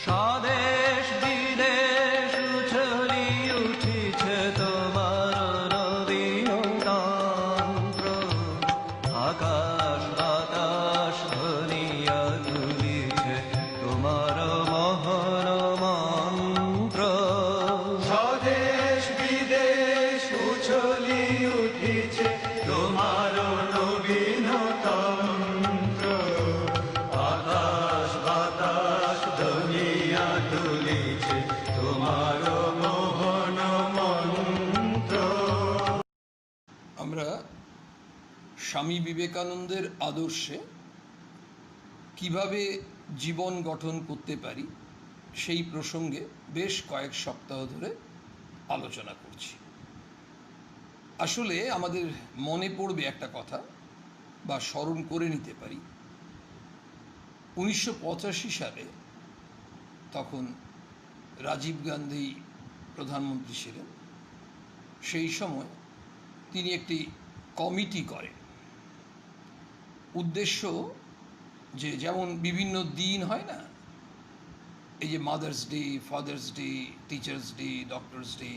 স্বদেশ বিদেশ উছলি উঠিছে তোমার নবীনতন্ত্র, আকাশ বাতাস ধ্বনিয়া তুলিছে তোমার মহান মন্ত্র। স্বদেশ বিদেশ উছলি উঠিছে তোমার নবীনতন্ত্র, আকাশ বাতাস দুনিয়া তুলিছে তোমার মোহন মন্ত্র। আমরা স্বামী বিবেকানন্দের আদর্শে কিভাবে জীবন গঠন করতে পারি সেই প্রসঙ্গে বেশ কয়েক সপ্তাহ ধরে আলোচনা করছি। আসলে আমাদের মনে পড়বে একটা কথা বা স্মরণ করে নিতে পারি, 1985 সালে তখন রাজীব গান্ধী প্রধানমন্ত্রী ছিলেন। সেই সময় তিনি একটি কমিটি করেন। উদ্দেশ্য যে যেমন বিভিন্ন দিন হয় না, এই যে mother's day, father's day, teachers day, doctors day,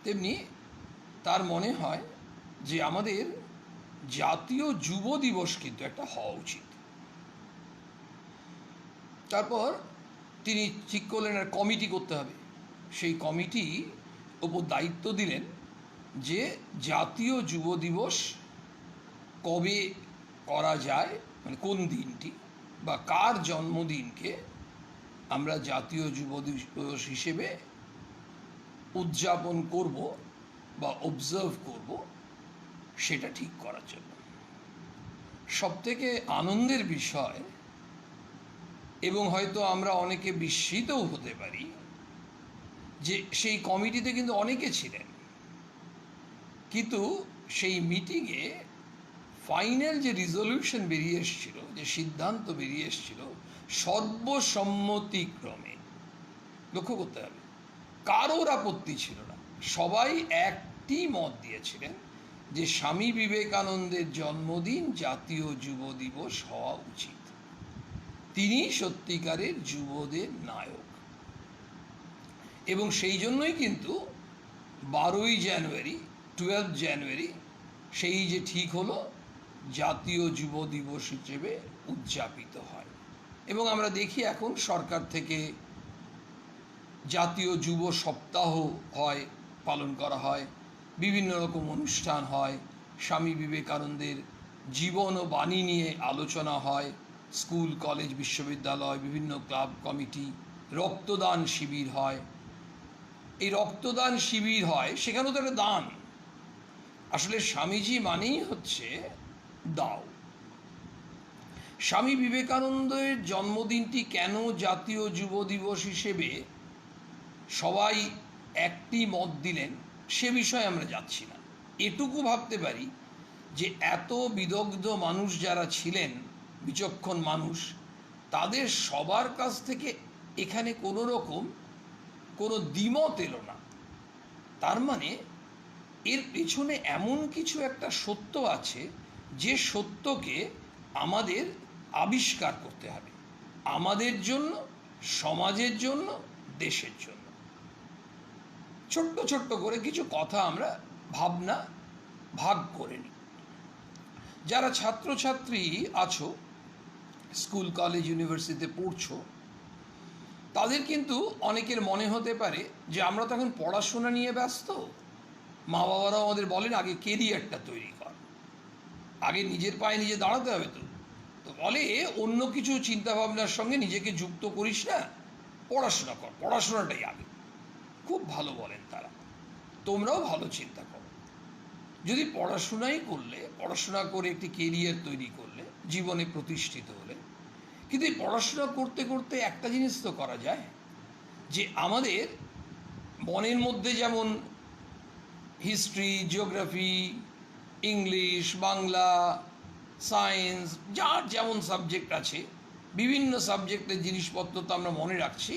তেমনি তার মনে হয় যে আমাদের জাতীয় যুব দিবস কিন্তু একটা হওয়া উচিত। তারপর তিনি ঠিক করলেন আর কমিটি করতে হবে। সেই কমিটি ওপর দায়িত্ব দিলেন যে জাতীয় যুব দিবস কবে করা যায়, মানে কোন দিনটি বা কার জন্মদিনকে আমরা জাতীয় যুব দিবস হিসেবে উদযাপন করব বা অবজার্ভ করব, সেটা ঠিক করার জন্য। সবথেকে আনন্দের বিষয়, এবং হয়তো আমরা অনেকে বিস্মিতও হতে পারি, যে সেই কমিটিতে কিন্তু অনেকে ছিলেন, কিন্তু সেই মিটিংয়ে ফাইনাল যে রিজলিউশন বেরিয়ে এসেছিল, যে সিদ্ধান্ত বেরিয়ে এসেছিল, সর্বসম্মতিক্রমে, লক্ষ্য করতে হবে, কারোর আপত্তি ছিল না, সবাই একটি মত দিয়েছিলেন যে স্বামী বিবেকানন্দের জন্মদিন জাতীয় যুব দিবস হওয়া উচিত। তিনি সত্যিকারের যুবদের নায়ক। এবং সেই জন্যই কিন্তু 12ই জানুয়ারি, 12 জানুয়ারি সেই যে ঠিক হলো জাতীয় যুব দিবস হিসেবে উদযাপিত হয়। এবং আমরা দেখি এখন সরকার থেকে জাতীয় যুব সপ্তাহ হয়, পালন করা হয়, বিভিন্ন রকম অনুষ্ঠান হয়, স্বামী বিবেকানন্দের জীবন ও বাণী নিয়ে আলোচনা হয়, স্কুল, কলেজ, বিশ্ববিদ্যালয়, বিভিন্ন ক্লাব কমিটি, রক্তদান শিবির হয়। এই রক্তদান শিবির হয়, সেখানেও তো একটা দান। আসলে স্বামীজি মানেই হচ্ছে দাও। স্বামী বিবেকানন্দের জন্মদিনটি কেন জাতীয় যুব দিবস হিসেবে সবাই একটি মত দিলেন সে বিষয়ে আমরা যাচ্ছি না। এটুকু ভাবতে পারি যে এত বিদগ্ধ মানুষ যারা ছিলেন, বিচক্ষণ মানুষ, তাদের সবার কাছ থেকে এখানে কোনো রকম কোনো দ্বিমত এলো না। তার মানে এর পেছনে এমন কিছু একটা সত্য আছে, যে সত্যকে আমাদের আবিষ্কার করতে হবে, আমাদের জন্য, সমাজের জন্য, দেশের জন্য। ছোট্ট ছোট্ট করে কিছু কথা আমরা ভাবনা ভাগ করে নিই। যারা ছাত্রছাত্রী আছো, স্কুল, কলেজ, ইউনিভার্সিটিতে পড়ছো, তাদের কিন্তু অনেকের মনে হতে পারে যে আমরা তো এখন পড়াশোনা নিয়ে ব্যস্ত। মা বাবারাও আমাদের বলেন আগে কেরিয়ারটা তৈরি কর, আগে নিজের পায়ে নিজে দাঁড়াতে হবে। তো বলে অন্য কিছু চিন্তাভাবনার সঙ্গে নিজেকে যুক্ত করিস না, পড়াশোনা কর, পড়াশোনাটাই আগে। খুব ভালো বলেন তারা, তোমরাও ভালো চিন্তা করো। যদি পড়াশোনাই করলে, পড়াশোনা করে একটি কেরিয়ার তৈরি করলে, জীবনে প্রতিষ্ঠিত হলে, কিন্তু এই পড়াশোনা করতে করতে একটা জিনিস তো করা যায়, যে আমাদের মনের মধ্যে যেমন history, geography, English, Bangla, science, যার যেমন সাবজেক্ট আছে, বিভিন্ন সাবজেক্টের জিনিসপত্র তো আমরা মনে রাখছি,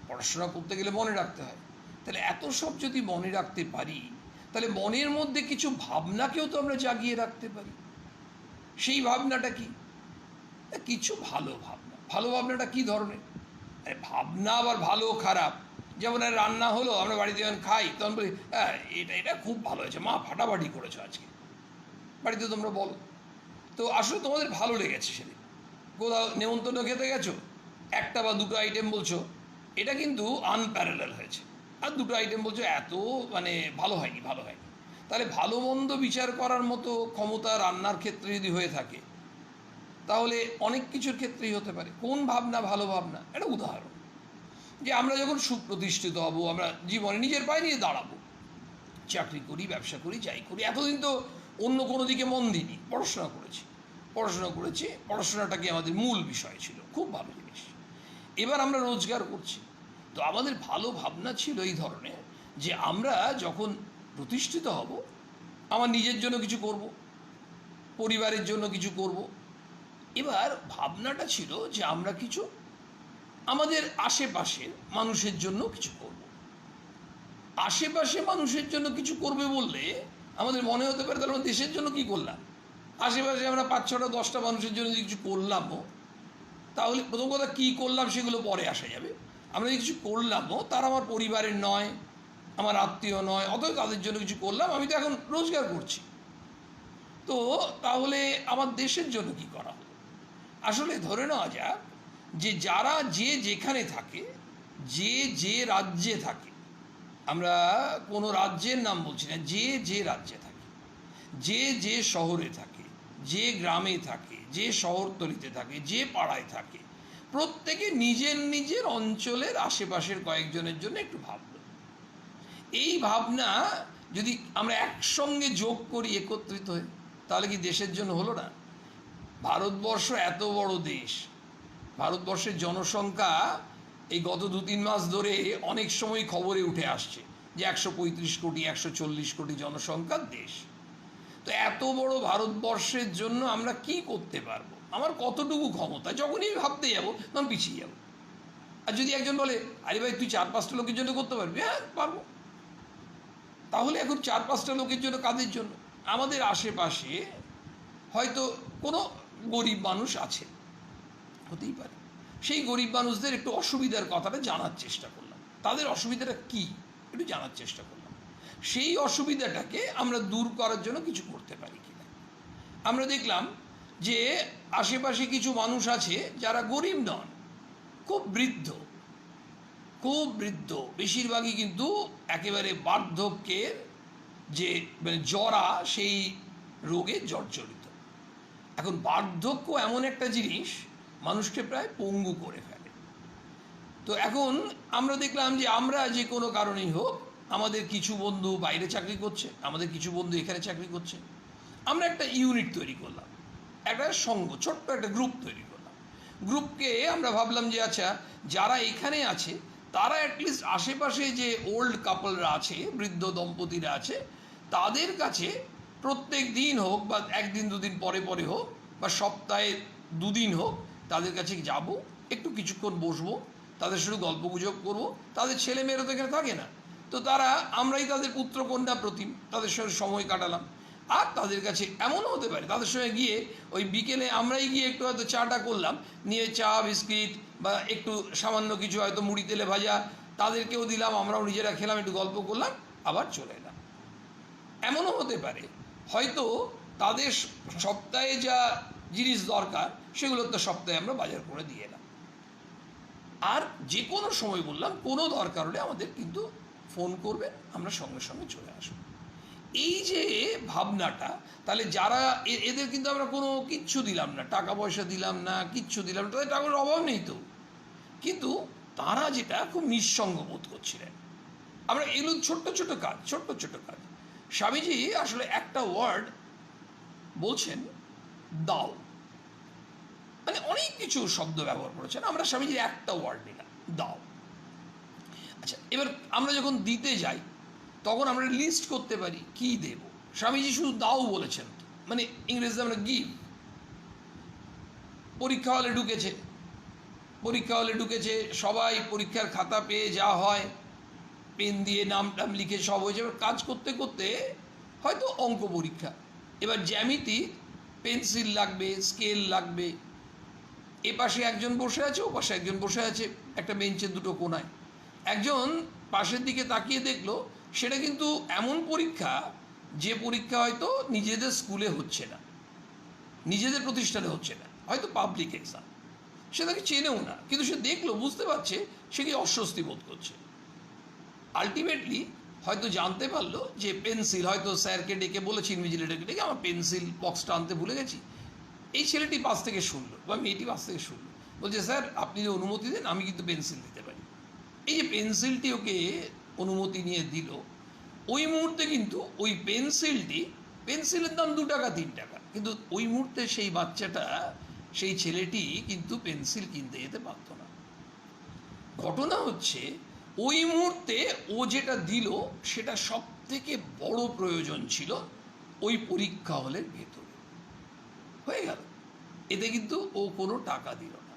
পড়াশোনা করতে গেলে মনে রাখতে হয়। তাহলে এত সব যদি মনে রাখতে পারি, তাহলে মনের মধ্যে কিছু ভাবনাকেও তো আমরা জাগিয়ে রাখতে পারি। সেই ভাবনাটা কি? কিছু ভালো ভাবনা। ভালো ভাবনাটা কী ধরনের? আরে ভাবনা আবার ভালো খারাপ, যেমন আর রান্না হলো, আমরা বাড়িতে যখন খাই তখন বলি হ্যাঁ এটা এটা খুব ভালো হয়েছে, মা ফাটাফাটি করেছো আজকে, বাড়িতে তোমরা বলো। তো আসলে তোমাদের ভালো লেগেছে সেদিন, কোথাও নেমন্তন্ন খেতে গেছো, একটা বা দুটো আইটেম বলছো এটা কিন্তু আনপ্যারালাল হয়েছে, আর দুটো আইটেম বলছো এত মানে ভালো হয়নি ভালো হয়নি। তাহলে ভালো মন্দ বিচার করার মতো ক্ষমতা রান্নার ক্ষেত্রে যদি হয়ে থাকে, তাহলে অনেক কিছুর ক্ষেত্রেই হতে পারে। কোন ভাবনা ভালো ভাবনা, এটা উদাহরণ যে আমরা যখন সুপ্রতিষ্ঠিত হব, আমরা জীবনে নিজের পায়ে নিয়ে দাঁড়াবো, চাকরি করি, ব্যবসা করি, যাই করি, এতদিন তো অন্য কোনো দিকে মন দিইনি, পড়াশোনাটাকে আমাদের মূল বিষয় ছিল, খুব ভালো জিনিস। এবার আমরা রোজগার করছি, তো আমাদের ভালো ভাবনা ছিল এই ধরনের যে আমরা যখন প্রতিষ্ঠিত হব, আমার নিজের জন্য কিছু করব, পরিবারের জন্য কিছু করব। এবার ভাবনাটা ছিল যে আমরা কিছু আমাদের আশেপাশের মানুষের জন্য কিছু করব। আশেপাশে মানুষের জন্য কিছু করবে বললে আমাদের মনে হতে পারে তাহলে আমরা দেশের জন্য কি করলাম। আশেপাশে আমরা 5-6টা 10টা মানুষের জন্য যদি কিছু করলামও, তাহলে প্রথম কথা কী করলাম সেগুলো পরে আসা যাবে। আমরা যদি কিছু করলামও, তারা আমার পরিবারের নয়, আমার আত্মীয় নয়, অথবা তাদের জন্য কিছু করলাম, আমি তো এখন রোজগার করছি, তো তাহলে আমার দেশের জন্য কি করা হলো। আসলে ধরে নেওয়া যাক যে যারা যে যেখানে থাকে, যে যে রাজ্যে থাকে, আমরা কোনো রাজ্যের নাম বলছি না, যে যে রাজ্যে থাকে, যে যে শহরে থাকে, যে গ্রামে থাকে, যে শহরতলিতে থাকে, যে পাড়ায় থাকে, প্রত্যেকে নিজের নিজের অঞ্চলের আশেপাশের কয়েকজনের জন্য একটু ভাবল। এই ভাবনা যদি আমরা একসঙ্গে যোগ করি একত্রিত হয়ে, তাহলে কি দেশের জন্য হলো না? ভারতবর্ষ এত বড় দেশ, ভারতবর্ষের জনসংখ্যা এই গত 2-3 মাস ধরে অনেক সময় খবরে উঠে আসছে যে 135 কোটি 140 কোটি জনসংখ্যার দেশ। তো এত বড় ভারতবর্ষের জন্য আমরা কি করতে পারবো, আমার কতটুকু ক্ষমতা, যখনই আমি ভাবতে যাবো তখন পিছিয়ে যাবো। আর যদি একজন বলে আরে ভাই তুই 4-5টা লোকের জন্য করতে পারবি, হ্যাঁ পারবো। তাহলে এখন 4-5টা লোকের জন্য, কাদের জন্য? আমাদের আশেপাশে হয়তো কোনো গরিব মানুষ আছে, হতেই পারে, সেই গরিব মানুষদের একটু অসুবিধার কথাটা জানার চেষ্টা করলাম, তাদের অসুবিধাটা কি একটু জানার চেষ্টা করলাম, সেই অসুবিধাটাকে আমরা দূর করার জন্য কিছু করতে পারি কিনা। আমরা দেখলাম যে আশেপাশে কিছু মানুষ আছে যারা গরিব নন, খুব বৃদ্ধ, বেশিরভাগই কিন্তু একেবারে বার্ধক্যের যে মানে জরা, সেই রোগে জর্জরিত। এখন বার্ধক্য এমন একটা জিনিস মানুষকে প্রায় পঙ্গু করে ফেলে। তো এখন আমরা দেখলাম যে আমরা যে কোনো কারণেই হোক, আমাদের কিছু বন্ধু বাইরে চাকরি করছে, আমাদের কিছু বন্ধু এখানে চাকরি করছে, আমরা একটা ইউনিট তৈরি করলাম, একটা সংঘ, ছোট্ট একটা গ্রুপ তৈরি করলাম। গ্রুপকে আমরা ভাবলাম যে আচ্ছা যারা এখানে আছে তারা অ্যাটলিস্ট আশেপাশে যে ওল্ড কাপলরা আছে, বৃদ্ধ দম্পতিরা আছে, তাদের কাছে প্রত্যেক দিন হোক বা একদিন দুদিন পরে পরে হোক বা সপ্তাহে 2 দিন হোক, তাদের কাছে যাব, একটু কিছুক্ষণ বসবো, তাদের সাথে গল্পগুজব করবো। তাদের ছেলে মেয়েরা তো এখানে থাকে না, তো তারা আমরাই তাদের পুত্রকন্যা প্রতিম, তাদের সঙ্গে সময় কাটালাম। আর তাদের কাছে এমনও হতে পারে তাদের সঙ্গে গিয়ে ওই বিকেলে আমরাই গিয়ে একটু হয়তো চাটা করলাম, নিয়ে চা বিস্কিট বা একটু সামান্য কিছু হয়তো মুড়ি তেলে ভাজা তাদেরকেও দিলাম, আমরাও নিজেরা খেলাম, একটু গল্প করলাম, আবার চলে এলাম। এমনও হতে পারে হয়তো তাদের সপ্তাহে যা জিনিস দরকার সেগুলো তো সপ্তাহে আমরা বাজার করে দিয়ে এলাম। আর যে কোনো সময় বললাম কোনো দরকার হলে আমাদের কিন্তু ফোন করবেন, আমরা সঙ্গে সঙ্গে চলে আসবো। এই যে ভাবনাটা, তাহলে যারা এদের কিন্তু আমরা কোনো কিচ্ছু দিলাম না, টাকা পয়সা দিলাম না, কিচ্ছু দিলাম না, তাদের টাকার অভাব নেই তো, কিন্তু তারা যেটা খুব নিঃসঙ্গ বোধ করছিলেন। আমরা এগুলো ছোট্ট ছোট কাজ। স্বামীজি আসলে একটা ওয়ার্ড বলছেন, দাও, মানে অনেক কিছু শব্দ ব্যবহার করেছেন, আমরা স্বামীজির একটা ওয়ার্ড নিলাম, দাও। আচ্ছা, এবার আমরা যখন দিতে যাই তখন আমরা লিস্ট করতে পারি কি দেব। স্বামীজি শুধু দাও বলেছেন, মানে ইংরেজিতে আমরা গিভ। পরীক্ষা হলে ঢুকেছে সবাই, পরীক্ষার খাতা পেয়ে যা হয় পেন দিয়ে নাম টাম লিখে সব হয়েছে। এবার কাজ করতে করতে হয়তো অঙ্ক পরীক্ষা, এবার জ্যামিতি পেন্সিল লাগবে, স্কেল লাগবে, এ পাশে একজন বসে আছে, ও পাশে একজন বসে আছে একটা বেঞ্চের দুটো কোণায়। একজন পাশের দিকে তাকিয়ে দেখলো সেটা কিন্তু এমন পরীক্ষা যে পরীক্ষা হয়তো নিজেদের স্কুলে হচ্ছে না, নিজেদের প্রতিষ্ঠানে হচ্ছে না, হয়তো পাবলিক এক্সাম। সে তাকে চেনেও না, কিন্তু সে দেখলো, বুঝতে পারছে সে কি অস্বস্তি বোধ করছে। আলটিমেটলি হয়তো জানতে পারলো যে পেন্সিল, হয়তো স্যারকে ডেকে বলেছে, ইনভিজিলেটরকে ডেকে, আমার পেন্সিল বক্সটা আনতে ভুলে গেছি। এই ছেলেটি পাশ থেকে শুনলো বা মেয়েটি পাশ থেকে শুনলো, বলছে স্যার আপনি যদি অনুমতি দেন আমি কিন্তু পেন্সিল দিতে পারি। এই যে পেন্সিলটি ওকে অনুমতি নিয়ে দিল, ওই মুহূর্তে কিন্তু ওই পেন্সিলের দাম 2 টাকা 3 টাকা, কিন্তু ওই মুহূর্তে সেই বাচ্চাটা, সেই ছেলেটি কিন্তু পেন্সিল কিনতে যেতে পারত না। ঘটনা হচ্ছে ওই মুহূর্তে ও যেটা দিল সেটা সব থেকে বড় প্রয়োজন ছিল ওই পরীক্ষা হলের ভেতরে। হয়ে গেল, এতে কিন্তু ও কোনো টাকা দিল না।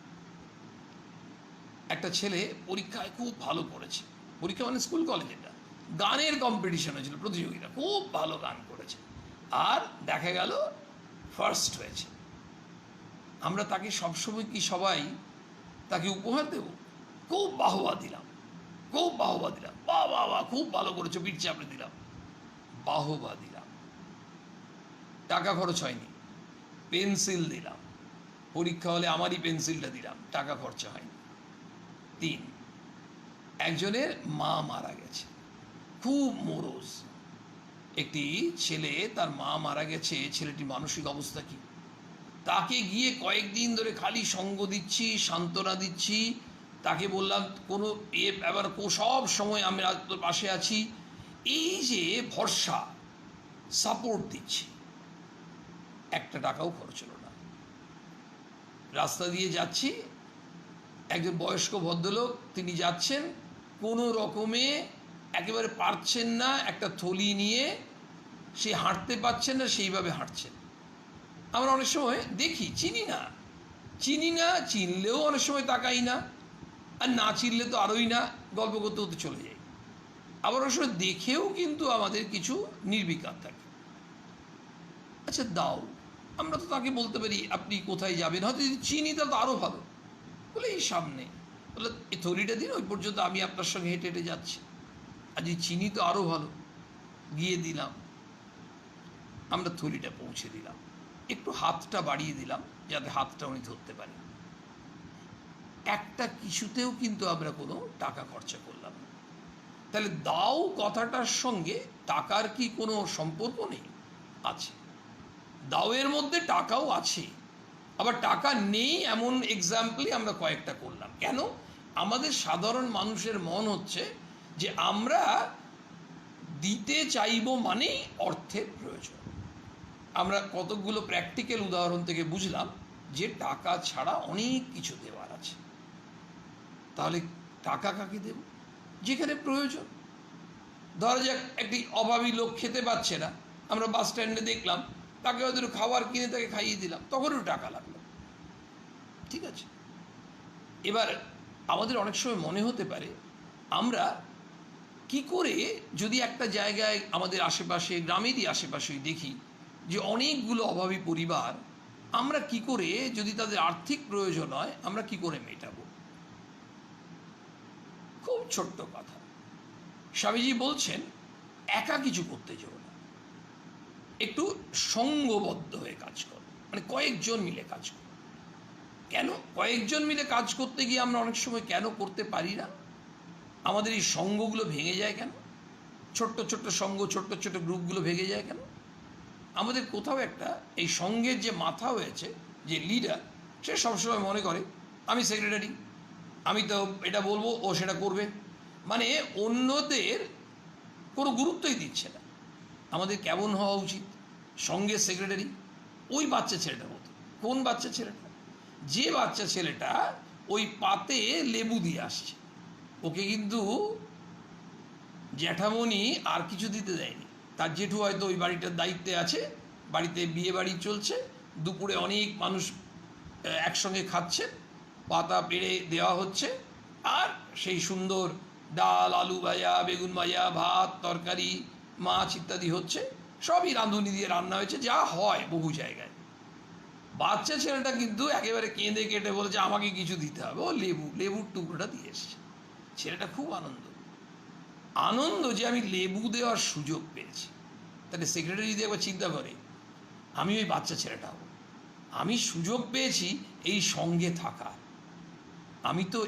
একটা ছেলে পরীক্ষায় খুব ভালো করেছে, পরীক্ষা মানে স্কুল কলেজের না, গানের কম্পিটিশন হয়েছিল, প্রতিযোগিতা, খুব ভালো গান করেছে, আর দেখা গেল ফার্স্ট হয়েছে। আমরা তাকে সবসময় কি সবাই তাকে উপহার দেব? খুব বাহবা দিলাম, খুব বাহবা দিলাম, বাহ বাহ বাহ খুব ভালো করেছো, পিঠ চাপড়ে দিলাম, বাহবা দিলাম, টাকা খরচ হয়নি। পেন্সিল দিলাম, পরীক্ষা হলে আমারই পেন্সিলটা দিলাম, টাকা খরচা হয়নি। 3, একজনের মা মারা গেছে, খুব মোরজ একটি ছেলে, তার মা মারা গেছে, ছেলেটির মানসিক অবস্থা কি, তাকে গিয়ে কয়েকদিন ধরে খালি সঙ্গ দিচ্ছি, সান্ত্বনা দিচ্ছি, তাকে বললাম কোনো এবার সব সময় আমরা তোর পাশে আছি, এই যে ভরসা, সাপোর্ট দিচ্ছি, 1 টাকাও খরচ হলো না। রাস্তা দিয়ে যাচ্ছি, একজন বয়স্ক ভদ্রলোক, তিনি যাচ্ছেন, কোনো রকমে একেবারে পারছেন না, একটা থলি নিয়ে সে হাঁটতে পারছেন না, সেইভাবে হাঁটছেন। আমরা অনেক সময় দেখি, চিনি না, চিনলেও অনেক সময় তাকাই না, আর না চিনলে তো আরোই না, গল্প করতে করতে চলে যাই। আবার অনেক সময় দেখেও কিন্তু আমাদের কিছু নির্বিকার থাকে। আচ্ছা দাও, আমরা তো তাকে বলতে পারি আপনি কোথায় যাবেন, হয়তো যদি চিনি তাহলে তো আরও ভালো, বলে এই সামনে, বলে এই থলিটা দিন, ওই পর্যন্ত আমি আপনার সঙ্গে হেঁটে হেঁটে যাচ্ছি। আর যদি চিনি তো আরও ভালো, গিয়ে দিলাম, আমরা থলিটা পৌঁছে দিলাম, একটু হাতটা বাড়িয়ে দিলাম যাতে হাতটা উনি ধরতে পারেন। একটা কিছুতেও কিন্তু আমরা কোনো টাকা খরচা করলাম না। তাহলে দাও কথাটার সঙ্গে টাকার কি কোনো সম্পর্ক নেই? আছে, দাওয়ের মধ্যে টাকাও আছে, আবার টাকা নেই এমন এক্সাম্পলই আমরা কয়েকটা করলাম। কেন? আমাদের সাধারণ মানুষের মন হচ্ছে যে আমরা দিতে চাইব মানেই অর্থের প্রয়োজন। আমরা কতকগুলো প্র্যাকটিক্যাল উদাহরণ থেকে বুঝলাম যে টাকা ছাড়া অনেক কিছু দেওয়ার আছে। তাহলে টাকা কাকে দেব? যেখানে প্রয়োজন। ধরা যাক একটি অভাবী লোক খেতে পাচ্ছে না, আমরা বাস স্ট্যান্ডে দেখলাম, তাকে হয়তো খাবার কিনে তাকে খাইয়ে দিলাম, তখনও টাকা লাগলো, ঠিক আছে। এবার আমাদের অনেক সময় মনে হতে পারে আমরা কি করে, যদি একটা জায়গায় আমাদের আশেপাশে, গ্রামেরই আশেপাশেই দেখি যে অনেকগুলো অভাবী পরিবার, আমরা কি করে, যদি তাদের আর্থিক প্রয়োজন হয়, আমরা কি করে মেটাবো? খুব ছোট্ট কথা, স্বামীজি বলছেন একা কিছু করতে যেও না, একটু সঙ্গবদ্ধ হয়ে কাজ করো, মানে কয়েকজন মিলে কাজ করো। কেন কয়েকজন মিলে কাজ করতে গিয়ে আমরা অনেক সময় কেন করতে পারি না? আমাদের এই সঙ্গগুলো ভেঙে যায় কেন? ছোট্ট ছোট্ট সঙ্গ, ছোট্ট ছোট্ট গ্রুপগুলো ভেঙে যায় কেন? আমাদের কোথাও একটা এই সঙ্গের যে মাথা হয়েছে, যে লিডার, সে সবসময় মনে করে আমি সেক্রেটারি, আমি তো এটা বলবো, ও সেটা করবে, মানে অন্যদের কোনো গুরুত্বই দিচ্ছে না। আমাদের কেমন হওয়া উচিত? সঙ্গের সেক্রেটারি ওই বাচ্চা ছেলেটার মতো। কোন বাচ্চা ছেলেটা? যে বাচ্চা ছেলেটা ওই পাতে লেবু দিয়ে আসছে, ওকে কিন্তু জ্যাঠামণি আর কিছু দিতে দেয়নি। তার জেঠু হয়তো ওই বাড়িটার দায়িত্বে আছে, বাড়িতে বিয়ে বাড়ি চলছে, দুপুরে অনেক মানুষ একসঙ্গে খাচ্ছে, পাতা পেড়ে দেওয়া হচ্ছে, আর সেই সুন্দর ডাল, আলু ভাজা, বেগুন ভাজা, ভাত, তরকারি, মাছ ইত্যাদি হচ্ছে, সবই রাঁধুনি দিয়ে রান্না হয়েছে, যা হয় বহু জায়গায়। বাচ্চা ছেলেটা কিন্তু একেবারে কেঁদে কেটে বলেছে আমাকে কিছু দিতে হবে, ও লেবুর টুকরোটা দিয়ে এসছে। ছেলেটা খুব আনন্দ যে আমি লেবু দেওয়ার সুযোগ পেয়েছি। তাহলে সেক্রেটারি যদি একবার চিন্তা করে, আমি ওই বাচ্চা ছেলেটা হব, আমি সুযোগ পেয়েছি এই সঙ্গে থাকা। আমি তো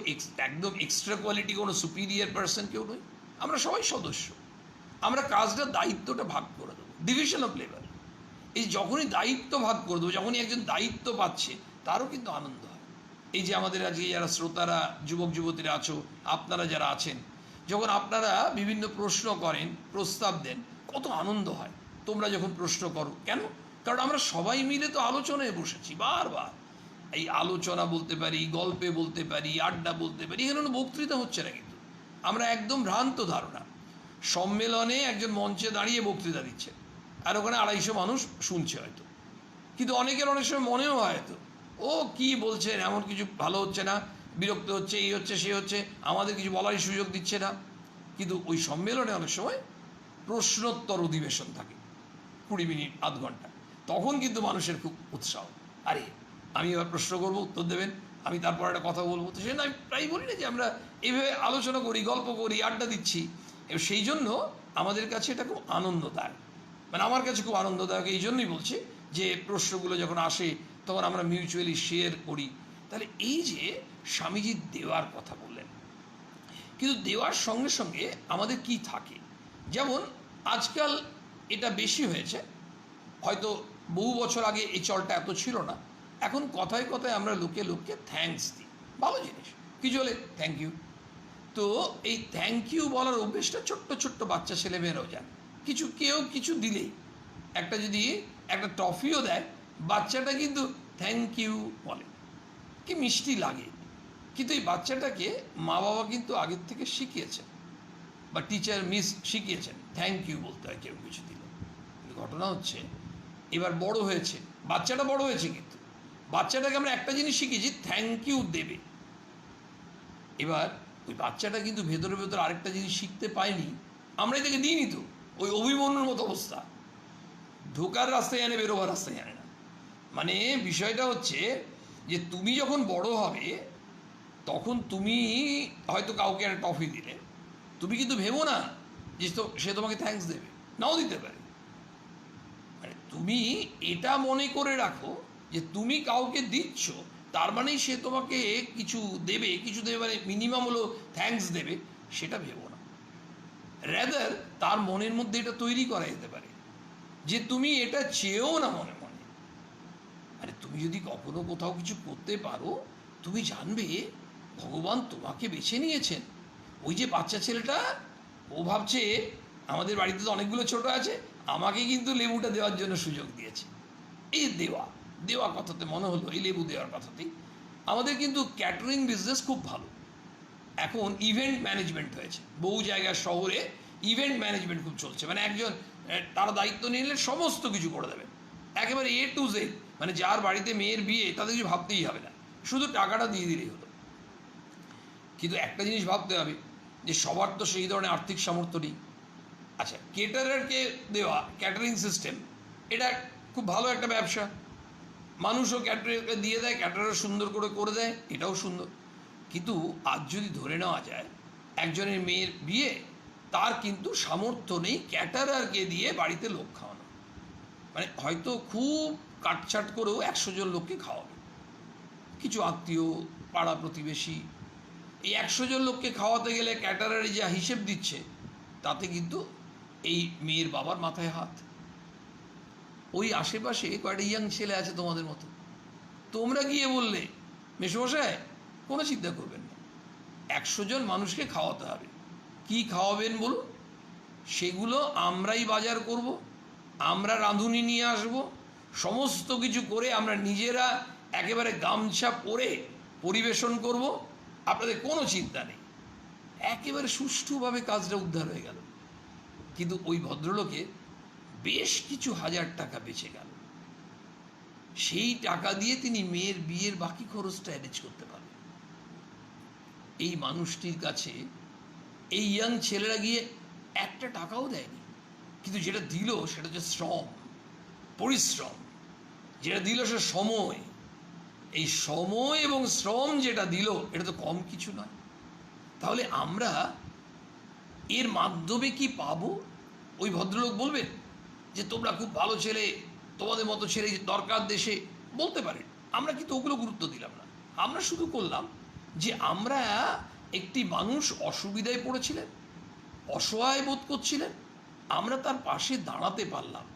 একদম এক্সট্রা কোয়ালিটি কোনো সুপিরিয়ার পার্সন কেউ নই, আমরা সবাই সদস্য। আমরা কাজটা দায়িত্বটা ভাগ করে দেবো, ডিভিশন অফ লেবার। এই যখনই দায়িত্ব ভাগ করে দেবো, যখনই একজন দায়িত্ব পাচ্ছে, তারও কিন্তু আনন্দ হয়। এই যে আমাদের আজকে যারা শ্রোতারা, যুবক যুবতীরা আছো, আপনারা যারা আছেন, যখন আপনারা বিভিন্ন প্রশ্ন করেন, প্রস্তাব দেন, কত আনন্দ হয় তোমরা যখন প্রশ্ন করো। কেন? কারণ আমরা সবাই মিলে তো আলোচনায় বসেছি বারবার। এই আলোচনা বলতে পারি, গল্পে বলতে পারি, আড্ডা বলতে পারি, এখানে কোনো বক্তৃতা হচ্ছে না। কিন্তু আমরা একদম ভ্রান্ত ধারণা, সম্মেলনে একজন মঞ্চে দাঁড়িয়ে বক্তৃতা দিচ্ছে আর ওখানে 250 মানুষ শুনছে হয়তো, কিন্তু অনেকের অনেক সময় মনেও হয় হয়তো ও কি বলছেন, এমন কিছু ভালো হচ্ছে না, বিরক্ত হচ্ছে, এই হচ্ছে সে হচ্ছে, আমাদের কিছু বলারই সুযোগ দিচ্ছে না। কিন্তু ওই সম্মেলনে অনেক সময় প্রশ্নোত্তর অধিবেশন থাকে 20 মিনিট, আধ ঘন্টা, তখন কিন্তু মানুষের খুব উৎসাহ, আরে আমি এবার প্রশ্ন করবো, উত্তর দেবেন, আমি তারপর একটা কথা বলবো। তো সেজন্য আমি প্রায় বলি না যে আমরা এইভাবে আলোচনা করি, গল্প করি, আড্ডা দিচ্ছি। এবং সেই জন্য আমাদের কাছে এটা খুব আনন্দদায়ক, মানে আমার কাছে খুব আনন্দদায়ক। এই জন্যই বলছি যে প্রশ্নগুলো যখন আসে তখন আমরা মিউচুয়ালি শেয়ার করি। তাহলে এই যে স্বামীজি দেওয়ার কথা বললেন, কিন্তু দেওয়ার সঙ্গে সঙ্গে আমাদের কি থাকে, যেমন আজকাল এটা বেশি হয়েছে, হয়তো বহু বছর আগে এই চলটা এত ছিল না। এখন কথায় কথায় আমরা লোককে থ্যাঙ্কস দিই, ভালো জিনিস কিছু হলে থ্যাংক ইউ। তো এই থ্যাংক ইউ বলার অভ্যেসটা ছোট্ট ছোট্ট বাচ্চা ছেলেমেয়েরাও জানে। কেউ কিছু দিলেই, যদি একটা টফিও দেয়, বাচ্চাটা কিন্তু থ্যাংক ইউ বলে, কি মিষ্টি লাগে। কিন্তু এই বাচ্চাটাকে মা বাবা কিন্তু আগের থেকে শিখিয়েছেন, বা টিচার মিস শিখিয়েছেন থ্যাংক ইউ বলতে হয় কেউ কিছু দিলে। কিন্তু ঘটনা হচ্ছে এবার বড় হয়েছে, বাচ্চাটা বড় হয়েছে, কিন্তু বাচ্চাটাকে আমরা একটা জিনিস শিখেছি, থ্যাংক ইউ দেবে। এবার ওই বাচ্চাটা কিন্তু ভেতরে আরেকটা জিনিস শিখতে পায়নি, আমরা এটাকে দিইনি। তো ওই অভিমন্যুর মতো অবস্থা, ঢোকার রাস্তায় জানে, বেরোবার রাস্তায় জানে না। মানে বিষয়টা হচ্ছে যে তুমি যখন বড় হবে, তখন তুমি হয়তো কাউকে একটা টফি দিলে, তুমি কিন্তু ভেবো না যে সে তোমাকে থ্যাঙ্কস দেবে, নাও দিতে পারে। মানে তুমি এটা মনে করে রাখো যে তুমি কাউকে দিচ্ছ, তার মানেই সে তোমাকে কিছু দেবে মানে মিনিমাম হলো থ্যাঙ্কস দেবে, সেটা ভেবো না। রেদার তার মনের মধ্যে এটা তৈরি করা যেতে পারে যে তুমি এটা চেয়েও না মনে মনে। আরে তুমি যদি কখনো কোথাও কিছু করতে পারো, তুমি জানবে ভগবান তোমাকে বেছে নিয়েছেন। ওই যে বাচ্চা ছেলেটা, ও ভাবছে আমাদের বাড়িতে তো অনেকগুলো ছোট আছে, আমাকে কিন্তু লেবুটা দেওয়ার জন্য সুযোগ দিয়েছে। এই দেওয়া কথাতে মনে হলো, এই লেবু দেওয়ার কথাতেই আমাদের কিন্তু ক্যাটারিং বিজনেস খুব ভালো। এখন ইভেন্ট ম্যানেজমেন্ট হয়েছে বহু জায়গায়, শহরে ইভেন্ট ম্যানেজমেন্ট খুব চলছে। মানে একজন তারা দায়িত্ব নিলে সমস্ত কিছু করে দেবেন, একেবারে A to Z। মানে যার বাড়িতে মেয়ের বিয়ে, তাদের কিছু ভাবতেই হবে না, শুধু টাকাটা দিয়ে দিলেই হলো। কিন্তু একটা জিনিস ভাবতে হবে যে সবার তো সেই ধরনের আর্থিক সামর্থ্য নেই। আচ্ছা, কেটারারকে দেওয়া ক্যাটারিং সিস্টেম, এটা খুব ভালো একটা ব্যবসা, মানুষও ক্যাটারারকে দিয়ে দেয়, ক্যাটারার সুন্দর করে দেয়, এটাও সুন্দর। কিন্তু আজ যদি ধরে নেওয়া যায় একজনের মেয়ের বিয়ে, তার কিন্তু সামর্থ্য নেই ক্যাটারারকে দিয়ে বাড়িতে লোক খাওয়ানো, মানে হয়তো খুব কাটছাট করেও 100 জন লোককে খাওয়াবে, কিছু আত্মীয়, পাড়া প্রতিবেশী। এই 100 জন লোককে খাওয়াতে গেলে ক্যাটারারে যা হিসেব দিচ্ছে, তাতে কিন্তু এই মেয়ের বাবার মাথায় হাত। ওই আশেপাশে কয়েকটা ইয়াং ছেলে আছে তোমাদের মতো, তোমরা গিয়ে বললে মেসোমশাই কোনো চিন্তা করবেন না, 100 জন মানুষকে খাওয়াতে হবে, কি খাওয়াবেন বলুন, সেগুলো আমরাই বাজার করব, আমরা রাঁধুনি নিয়ে আসব, সমস্ত কিছু করে আমরা নিজেরা একেবারে গামছা পরে পরিবেশন করব, আপনাদের কোনো চিন্তা নেই। একেবারে সুষ্ঠুভাবে কাজটা উদ্ধার হয়ে গেল। কিন্তু ওই ভদ্রলোকের বেশ কিছু হাজার টাকা বেঁচে গেল, সেই টাকা দিয়ে তিনি মেয়ের বিয়ের বাকি খরচটা অ্যারেঞ্জ করতে পারবেন। এই মানুষটির কাছে এই ইয়াং ছেলেরা গিয়ে একটা টাকাও দেয়নি, কিন্তু যেটা দিল সেটা হচ্ছে শ্রম, পরিশ্রম, যেটা দিল সে সময়। এই সময় এবং শ্রম যেটা দিল এটা তো কম কিছু নয়। তাহলে আমরা এর মাধ্যমে কি পাবো? ওই ভদ্রলোক বলবেন যে তোমরা খুব ভালো ছেলে, তোমাদের মতো ছেলে দরকার দেশে, বলতে পারেন। আমরা কিন্তু ওগুলো গুরুত্ব দিলাম না। আমরা শুধু করলাম যে আমরা একটি মানুষ অসুবিধায় পড়েছিলেন, অসহায় বোধ করছিলেন, আমরা তার পাশে দাঁড়াতে পারলাম।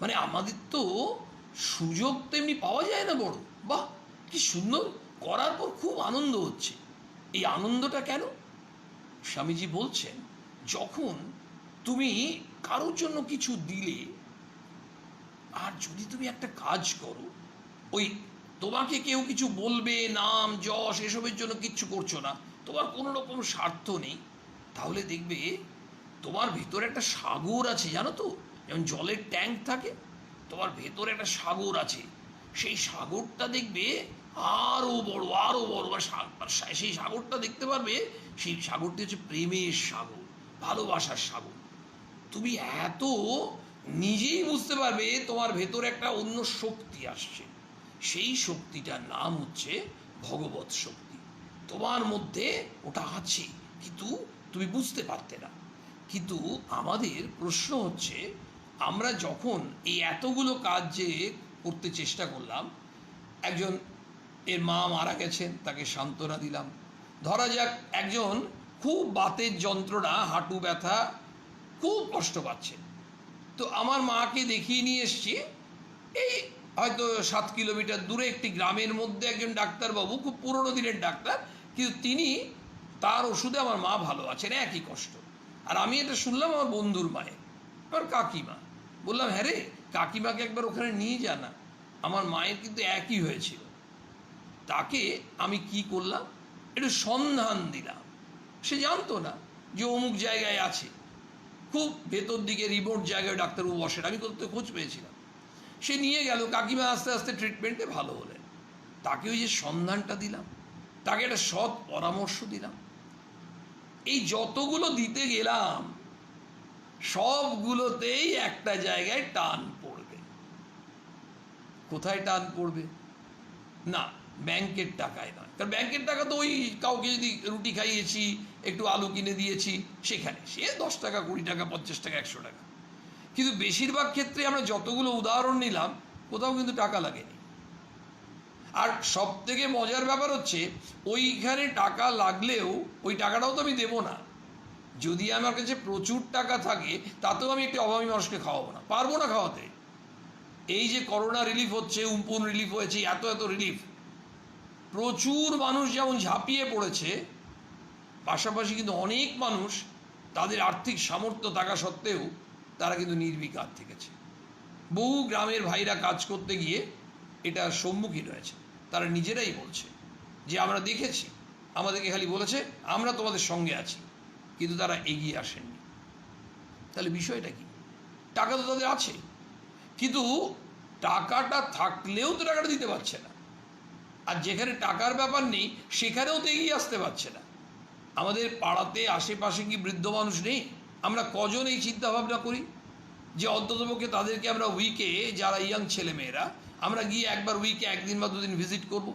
মানে আমাদের তো সুযোগ তেমনি পাওয়া যায় না বড়। বাহ, কি সুন্দর, করার পর খুব আনন্দ হচ্ছে। এই আনন্দটা কেন? স্বামীজি বলছেন, যখন তুমি কারোর জন্য কিছু দিলে, আর যদি তুমি একটা কাজ করো, ওই তোমাকে কেউ কিছু বলবে, নাম যশ এসবের জন্য কিচ্ছু করছো না, তোমার কোনো রকম স্বার্থ নেই, তাহলে দেখবে তোমার ভেতরে একটা সাগর আছে। জানো তো, যেমন জলের ট্যাঙ্ক থাকে, তোমার ভেতরে একটা সাগর আছে। সেই সাগরটা দেখবে আরো বড় আরো বড়। সেই সাগরটা দেখতে পারবে, সেই সাগরটি হচ্ছে প্রেমের সাগর, ভালোবাসার সাগর। তুমি এত নিজেই বুঝতে পারবে তোমার ভেতরে একটা অন্য শক্তি আসছে। সেই শক্তিটার নাম হচ্ছে ভগবৎ শক্তি। তোমার মধ্যে ওটা আছে, কিন্তু তুমি বুঝতে পারতে না। কিন্তু আমাদের প্রশ্ন হচ্ছে, আমরা যখন এই এতগুলো কাজ যে করতে চেষ্টা করলাম, একজন এর মা মারা গেছেন, তাকে সান্ত্বনা দিলাম। ধরা যাক একজন খুব বাতের যন্ত্রণা, হাঁটু ব্যথা, খুব কষ্ট পাচ্ছে, তো আমার মাকে দেখিয়ে নিয়ে এসছি এই হয়তো 7 কিলোমিটার দূরে একটি গ্রামের মধ্যে একজন ডাক্তারবাবু, খুব পুরনো দিনের ডাক্তার, কিন্তু তিনি, তার ওষুধে আমার মা ভালো আছেন, একই কষ্ট। আর আমি এটা শুনলাম আমার বন্ধুর মায়ের, আমার কাকিমা। বললাম, হ্যাঁ রে, কাকিমাকে একবার ওখানে নিয়ে যা না, আমার মায়ের কিন্তু একই হয়েছিল। তাকে আমি কি করলাম, একটু সন্ধান দিলাম। সে জানতো না যে অমুক জায়গায় আছে, খুব ভেতর দিকে রিমোট জায়গায় ডাক্তারবাবু বসেন, আমি কোথাও খোঁজ পেয়েছিলাম। সে নিয়ে গেল, কাকিমা আস্তে আস্তে ট্রিটমেন্টে ভালো হলেন। তাকে ওই যে সন্ধানটা দিলাম, তাকে একটা সৎ পরামর্শ দিলাম। এই যতগুলো দিতে গেলাম সবগুলোতেই একটা জায়গায় টান পড়বে। কোথায় টান পড়বে? না, ব্যাংকের টাকায় নয়। কারণ ব্যাংকের টাকা তো ওই কাউকে যদি রুটি খাইয়েছি, একটু আলু কিনে দিয়েছি, সেখানে সে 10 টাকা, 20 টাকা, 50 টাকা, 100 টাকা। কিন্তু বেশিরভাগ ক্ষেত্রে আমরা যতগুলো উদাহরণ নিলাম, কোথাও কিন্তু টাকা লাগেনি। আর সব থেকে মজার ব্যাপার হচ্ছে, ওইখানে টাকা লাগলেও ওই টাকাটাও তো আমি দেবো না। যদি আমার কাছে প্রচুর টাকা থাকে, তাতেও আমি একটি অভাবী মানুষকে খাওয়াবো না, পারবো না খাওয়াতে। এই যে করোনা রিলিফ হচ্ছে, উম্পুন রিলিফ হয়েছে, এত এত রিলিফ, প্রচুর মানুষ যেমন ঝাঁপিয়ে পড়েছে, পাশাপাশি কিন্তু অনেক মানুষ তাদের আর্থিক সামর্থ্য থাকা সত্ত্বেও তারা কিন্তু নির্বিকার থেকেছে। বহু গ্রামের ভাইরা কাজ করতে গিয়ে এটার সম্মুখীন হয়েছে। তারা নিজেরাই বলছে যে আমরা দেখেছি, আমাদেরকে খালি বলেছে আমরা তোমাদের সঙ্গে আছি, কিন্তু তারা এগিয়ে আসেননি। তাহলে বিষয়টা কি? টাকা তো তাদের আছে, কিন্তু টাকাটা থাকলেও তো টাকাটা দিতে পারছে না। আর যেখানে টাকার ব্যাপার নেই, সেখানেও তো এগিয়ে আসতে পারছে না। আমাদের পাড়াতে আশেপাশে কি বৃদ্ধ মানুষ নেই? আমরা কজন এই চিন্তা ভাবনা করি যে অন্ততপক্ষে তাদেরকে আমরা উইকে, যারা ইয়াং ছেলেমেয়েরা, আমরা গিয়ে একবার উইকে 1 দিন বা 2 দিন ভিজিট করব?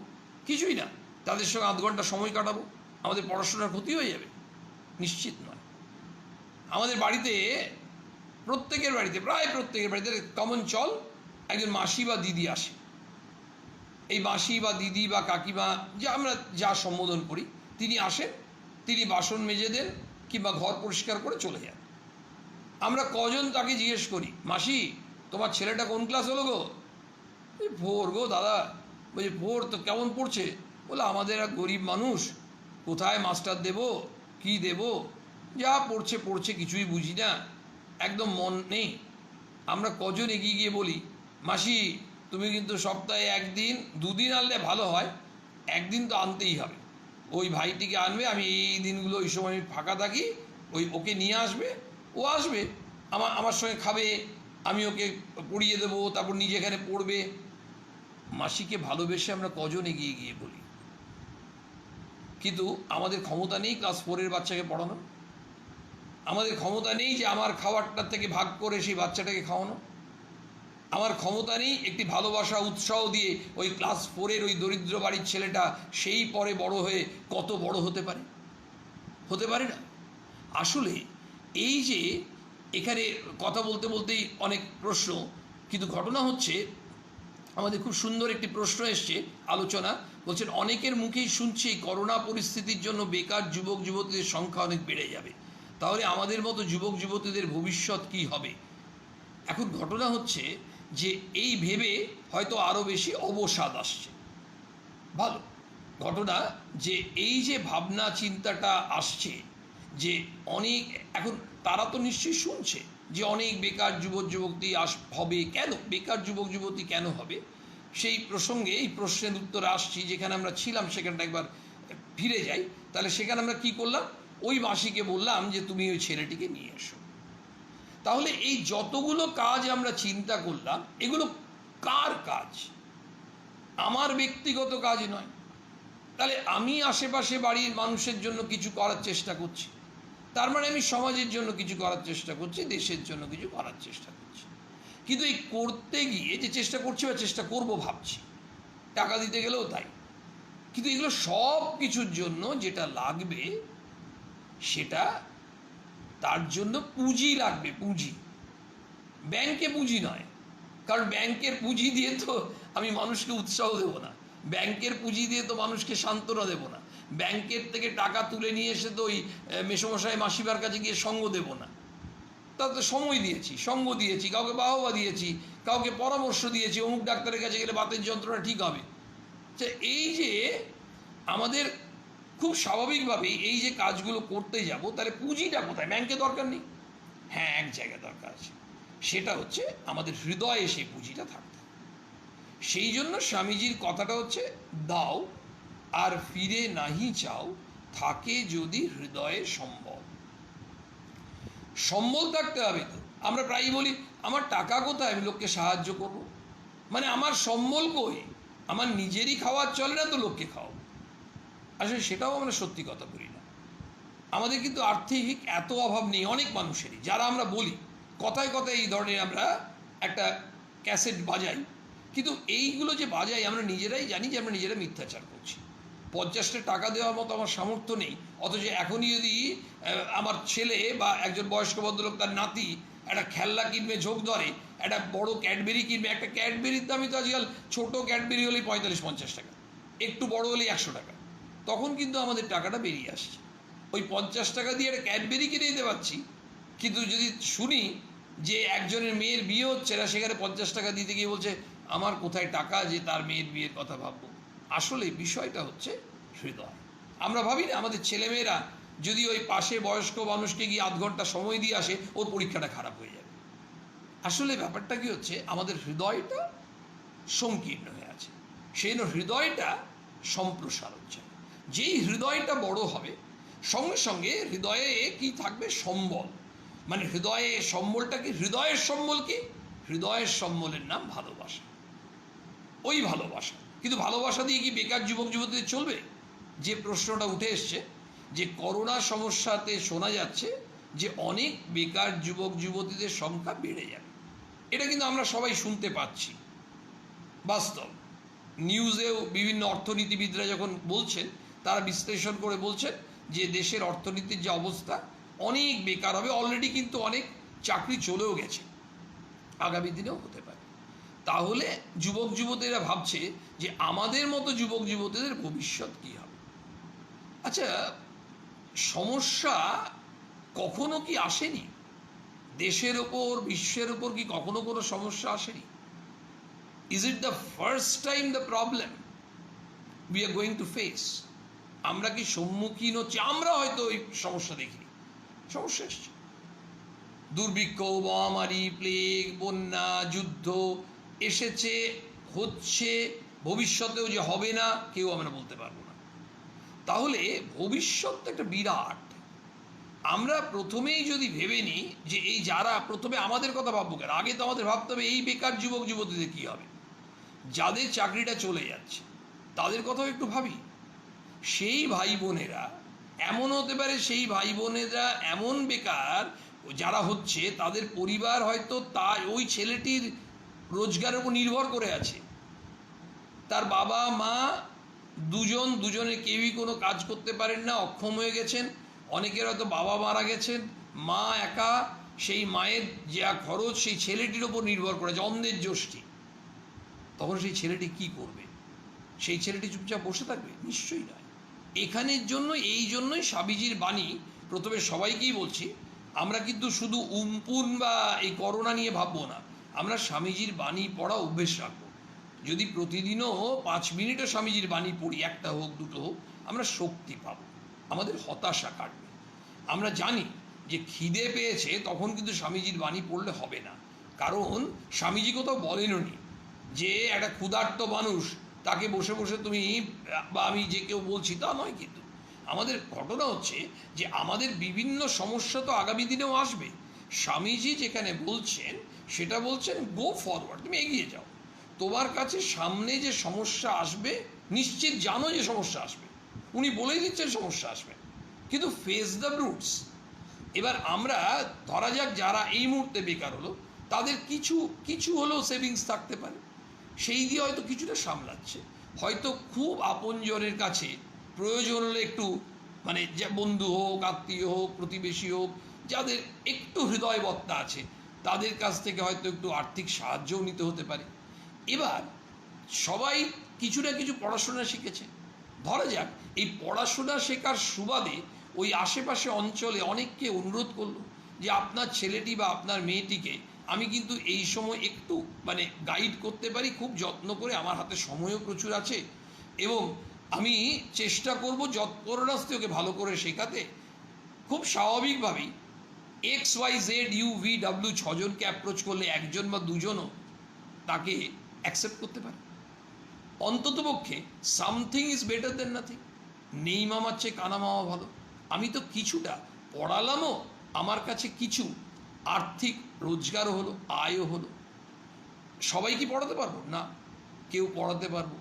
কিছুই না, তাদের সঙ্গে আধ ঘন্টা সময় কাটাবো, আমাদের পড়াশোনার ক্ষতি হয়ে যাবে? নিশ্চিত নয়। আমাদের বাড়িতে, প্রত্যেকের বাড়িতে, প্রায় প্রত্যেকের বাড়িতে কমন চল, একজন মাসি বা দিদি আসে। এই মাসি বা দিদি বা কাকিমা, যে আমরা যা সম্বোধন করি, তিনি আসেন, তিনি বাসন মেজে দেন কিংবা ঘর পরিষ্কার করে চলে যান। আমরা কজন তাকে জিজ্ঞেস করি, মাসি তোমার ছেলেটা কোন ক্লাস হলো গো? 4 গো দাদা। বলছি 4? তো কেমন পড়ছে? বলে আমাদের এক গরিব মানুষ, কোথায় মাস্টার দেব, কি দেব, যা পড়ছে পড়ছে, কিছুই বুঝি না, একদম মন নেই। আমরা কজন এগিয়ে গিয়ে বলি, মাসি তুমি কিন্তু সপ্তাহে 1 দিন 2 দিন আনলে ভালো হয়, 1 দিন তো আনতেই হবে। ওই ভাইটিকে আনবে, আমি এই দিনগুলো ওই সময় ফাঁকা থাকি, ওকে নিয়ে আসবে, ও আসবে আমার সঙ্গে খাবে, আমি ওকে পড়িয়ে দেবো, তারপর নিজে এখানে পড়বে। মাসিকে ভালোবেসে আমরা কজন এগিয়ে গিয়ে বলি? কিন্তু আমাদের ক্ষমতা নেই ক্লাস 4-এর বাচ্চাকে পড়ানো, আমাদের ক্ষমতা নেই যে আমার খাবারটার থেকে ভাগ করে সেই বাচ্চাটাকে খাওয়ানো। আমার ক্ষমতা নেই, একটি ভালোবাসা উৎসাহ দিয়ে ওই ক্লাস 4-এর ওই দরিদ্র বাড়ির ছেলেটা সেই পরে বড় হয়ে কত বড় হতে পারে? হতে পারে না। আসলে এই যে এখানে কথা বলতে বলতেই অনেক প্রশ্ন, কিন্তু ঘটনা হচ্ছে আমাদের খুব সুন্দর একটি প্রশ্ন এসছে আলোচনা, বলছেন অনেকের মুখেই শুনছি করোনা পরিস্থিতির জন্য বেকার যুবক যুবতীদের সংখ্যা অনেক বেড়ে যাবে, তাহলে আমাদের মতো যুবক যুবতীদের ভবিষ্যৎ কি হবে? এখন ঘটনা হচ্ছে যে এই ভেবে হয়তো আরও বেশি অবসাদ আসছে। ভালো ঘটনা যে এই যে ভাবনা চিন্তাটা আসছে যে অনেক, এখন তারা তো নিশ্চয়ই শুনছে যে অনেক বেকার যুবক যুবতী হবে। কেন বেকার যুবক যুবতী কেন হবে? সেই প্রসঙ্গে এই প্রশ্নের উত্তরে আসছি। যেখানে আমরা ছিলাম সেখানটা একবার ফিরে যাই। তাহলে সেখানে আমরা কি করলাম? ওই মাসিকে বললাম যে তুমি ওই ছেলেটিকে নিয়ে এসো। তাহলে এই যতগুলো কাজ আমরা চিন্তা করলাম, এগুলো কার কাজ? আমার ব্যক্তিগত কাজ নয়। তাহলে আমি আশেপাশে বাড়ির মানুষের জন্য কিছু করার চেষ্টা করছি, তার মানে আমি সমাজের জন্য কিছু করার চেষ্টা করছি, দেশের জন্য কিছু করার চেষ্টা করছি। কিন্তু এই করতে গিয়ে যে চেষ্টা করছি বা চেষ্টা করব ভাবছি, টাকা দিতে গেলেও তাই। কিন্তু এগুলো সব কিছুর জন্য যেটা লাগবে সেটা, তার জন্য পুঁজি লাগবে। পুঁজি, ব্যাংকে পুঁজি নয়, কারণ ব্যাংকের পুঁজি দিয়ে তো আমি মানুষকে উৎসাহ দেবো না, ব্যাংকের পুঁজি দিয়ে তো মানুষকে সান্ত্বনা দেবো না, ব্যাংকের থেকে টাকা তুলে নিয়ে এসে তো ওই মেসোমশাই মাসিবার কাছে গিয়ে সঙ্গ দেবো না। তাতে সময় দিয়েছি, সঙ্গ দিয়েছি, কাউকে বাহবা দিয়েছি, কাউকে পরামর্শ দিয়েছি, অমুক ডাক্তারের কাছে গেলে বাতের যন্ত্রণা ঠিক হবে। এই যে আমাদের খুব স্বাভাবিকভাবেই এই যে কাজগুলো করতে যাব, তাহলে পুঁজিটা কোথায়? ব্যাংকে দরকার নেই। হ্যাঁ, এক জায়গায় দরকার আছে, সেটা হচ্ছে আমাদের হৃদয়ে সেই পুঁজিটা থাকতে। সেই জন্য স্বামীজির কথাটা হচ্ছে, দাও আর ফিরে নাহি চাও, থাকে যদি হৃদয়ে সম্বল। সম্বল থাকতে হবে তো। আমরা প্রায়ই বলি আমার টাকা কোথায়, আমি লোককে সাহায্য করব। মানে আমার সম্বল কই? আমার নিজেরই খাওয়ার চলে না তো লোককে খাওয়াবো? আসলে সেটাও আমরা সত্যি কথা বলি না। আমাদের কিন্তু আর্থিক এত অভাব নেই অনেক মানুষেরই, যারা আমরা বলি কথায় কথায় এই ধরনের আমরা একটা ক্যাসেট বাজাই, কিন্তু এইগুলো যে বাজাই আমরা নিজেরাই জানি যে আমরা নিজেরা মিথ্যাচার করছি। 50টা টাকা দেওয়ার মতো আমার সামর্থ্য নেই, অথচ এখনই যদি আমার ছেলে বা একজন বয়স্ক ভদ্রলোক তার নাতি একটা খেলনা কিনবে, ঝোঁক ধরে একটা বড় ক্যাডবেরি কিনবে, একটা ক্যাডবেরির দামই তো আজকাল ছোটো ক্যাডবেরি হলেই 45-50 টাকা, একটু বড় হলেই 100 টাকা। তখন কিন্তু আমাদের টাকাটা বেরিয়ে আসছে। ওই 50 টাকা দিয়ে একটা ক্যাডবেরি কিনে দিতে পারছি, কিন্তু যদি শুনি যে একজনের মেয়ের বিয়ে হচ্ছে না, সেখানে 50 টাকা দিতে গিয়ে বলছে আমার কোথায় টাকা যে তার মেয়ের বিয়ের কথা ভাববো। আসলে বিষয়টা হচ্ছে হৃদয়। আমরা ভাবি না আমাদের ছেলেমেয়েরা যদি ওই পাশে বয়স্ক মানুষকে গিয়ে আধ ঘন্টা সময় দিয়ে আসে, ওর পরীক্ষাটা খারাপ হয়ে যাবে। আসলে ব্যাপারটা কি হচ্ছে, আমাদের হৃদয়টা সংকীর্ণ হয়ে আছে, সেই জন্য হৃদয়টা সম্প্রসার হচ্ছে। যেই হৃদয়টা বড় হবে, সঙ্গে সঙ্গে হৃদয়ে কি থাকবে? সম্বল। মানে হৃদয়ে সম্বলটা কি? হৃদয়ের সম্বল কি? হৃদয়ের সম্বলের নাম ভালোবাসা। ওই ভালোবাসা, কিন্তু ভালোবাসা দিয়ে কি বেকার যুবক যুবতীদের চলবে? যে প্রশ্নটা উঠে এসছে, যে করোনা সমস্যাতে শোনা যাচ্ছে যে অনেক বেকার যুবক যুবতীদের সংখ্যা বেড়ে যাবে। এটা কিন্তু আমরা সবাই শুনতে পাচ্ছি, বাস্তব। নিউজেও বিভিন্ন অর্থনীতিবিদরা যখন বলছেন, তারা বিশ্লেষণ করে বলছেন যে দেশের অর্থনীতির যে অবস্থা, অনেক বেকার হবে। অলরেডি কিন্তু অনেক চাকরি চলেও গেছে, আগামী দিনেও হতে পারে। তাহলে যুবক যুবতীরা ভাবছে যে আমাদের মতো যুবক যুবতীদের ভবিষ্যৎ কী হবে? আচ্ছা, সমস্যা কখনো কি আসেনি? দেশের ওপর, বিশ্বের ওপর কি কখনো কোনো সমস্যা আসেনি? Is it the first time the problem we are going to face? আমরা কি সম্মুখীন হচ্ছি? আমরা হয়তো ওই সমস্যা দেখিনি, সমস্যা এসছে। দুর্ভিক্ষ, মহামারী, প্লেগ, বন্যা, যুদ্ধ এসেছে, হচ্ছে, ভবিষ্যতেও যে হবে না কেউ আমরা বলতে পারবো না। তাহলে ভবিষ্যৎ একটা বিরাট। আমরা প্রথমেই যদি ভেবে নিই যে এই যারা, প্রথমে আমাদের কথা ভাববো কেন? আগে তো আমাদের ভাবতে হবে এই বেকার যুবক যুবতীদের কী হবে, যাদের চাকরিটা চলে যাচ্ছে তাদের কথাও একটু ভাবি। সেই ভাই বোনেরা এমন হতে পারে, সেই ভাই বোনেরা এমন বেকার যারা হচ্ছে, তাদের পরিবার হয়তো ওই ছেলেটির রোজগারের উপর নির্ভর করে আছে। তার বাবা মা দুজনের কেউই কোনো কাজ করতে পারেন না, অক্ষম হয়ে গেছেন। অনেকের হয়তো বাবা মারা গেছেন, মা একা, সেই মায়ের যা খরচ সেই ছেলেটির ওপর নির্ভর করেছে, অন্ধের যষ্টি। তখন সেই ছেলেটি কি করবে? সেই ছেলেটি চুপচাপ বসে থাকবে? নিশ্চয়ই নয়। এখানের জন্য, এই জন্যই স্বামীজির বাণী, প্রথমে সবাইকেই বলছি, আমরা কিন্তু শুধু উমপুন বা এই করোনা নিয়ে ভাববো না, আমরা স্বামীজির বাণী পড়া অভ্যেস রাখবো। যদি প্রতিদিনও 5 মিনিটও স্বামীজির বাণী পড়ি, একটা হোক দুটো হোক, আমরা শক্তি পাবো, আমাদের হতাশা কাটবে। আমরা জানি যে খিদে পেয়েছে, তখন কিন্তু স্বামীজির বাণী পড়লে হবে না, কারণ স্বামীজি কোথাও বলেননি যে একটা ক্ষুধার্ত মানুষ তাকে বসে বসে তুমি বা আমি যে কেউ বলছি তা নয়। কিন্তু আমাদের ঘটনা হচ্ছে যে আমাদের বিভিন্ন সমস্যা তো আগামী দিনেও আসবে। স্বামীজি যেখানে বলছেন সেটা বলছেন গো ফরওয়ার্ড, তুমি এগিয়ে যাও। তোমার কাছে সামনে যে সমস্যা আসবে নিশ্চিত জানো যে সমস্যা আসবে, উনি বলেই দিচ্ছেন সমস্যা আসবে, কিন্তু ফেস দ্য ব্রুটস। এবার আমরা ধরা যাক যারা এই মুহূর্তে বেকার হলো, তাদের কিছু হলেও সেভিংস থাকতে পারে, সেই দিয়ে হয়তো কিছুটা সামলাচ্ছে। হয়তো খুব আপনজনের কাছে প্রয়োজন হলে একটু, মানে যে বন্ধু হোক, আত্মীয় হোক, প্রতিবেশী হোক, যাদের একটু হৃদয়বত্তা আছে, তাদের কাছ থেকে হয়তো একটু আর্থিক সাহায্যও নিতে হতে পারে। এবার সবাই কিছু না কিছু পড়াশোনা শিখেছে। ধরা যাক এই পড়াশোনা শেখার সুবাদে ওই আশেপাশে অঞ্চলে অনেককে অনুরোধ করলো যে আপনার ছেলেটি বা আপনার মেয়েটিকে আমি কিন্তু এই সময় একটু মানে গাইড করতে পারি খুব যত্ন করে, আমার হাতে সময়ও প্রচুর আছে, এবং আমি চেষ্টা করব যৎপরোনাস্তি ওকে ভালো করে শেখাতে। খুব স্বাভাবিকভাবেই XYZUVW 6 জনকে অ্যাপ্রোচ করলে একজন বা দুজনও তাকে অ্যাকসেপ্ট করতে পারে। অন্ততপক্ষে something is better then nothing. নেই মামার চেয়ে কানা মামা ভালো। আমি তো কিছুটা পড়ালামও, আমার কাছে কিছু আর্থিক রোজগারও হলো, আয়ও হলো। সবাই কি পড়াতে পারবো না? কেউ পড়াতে পারবো,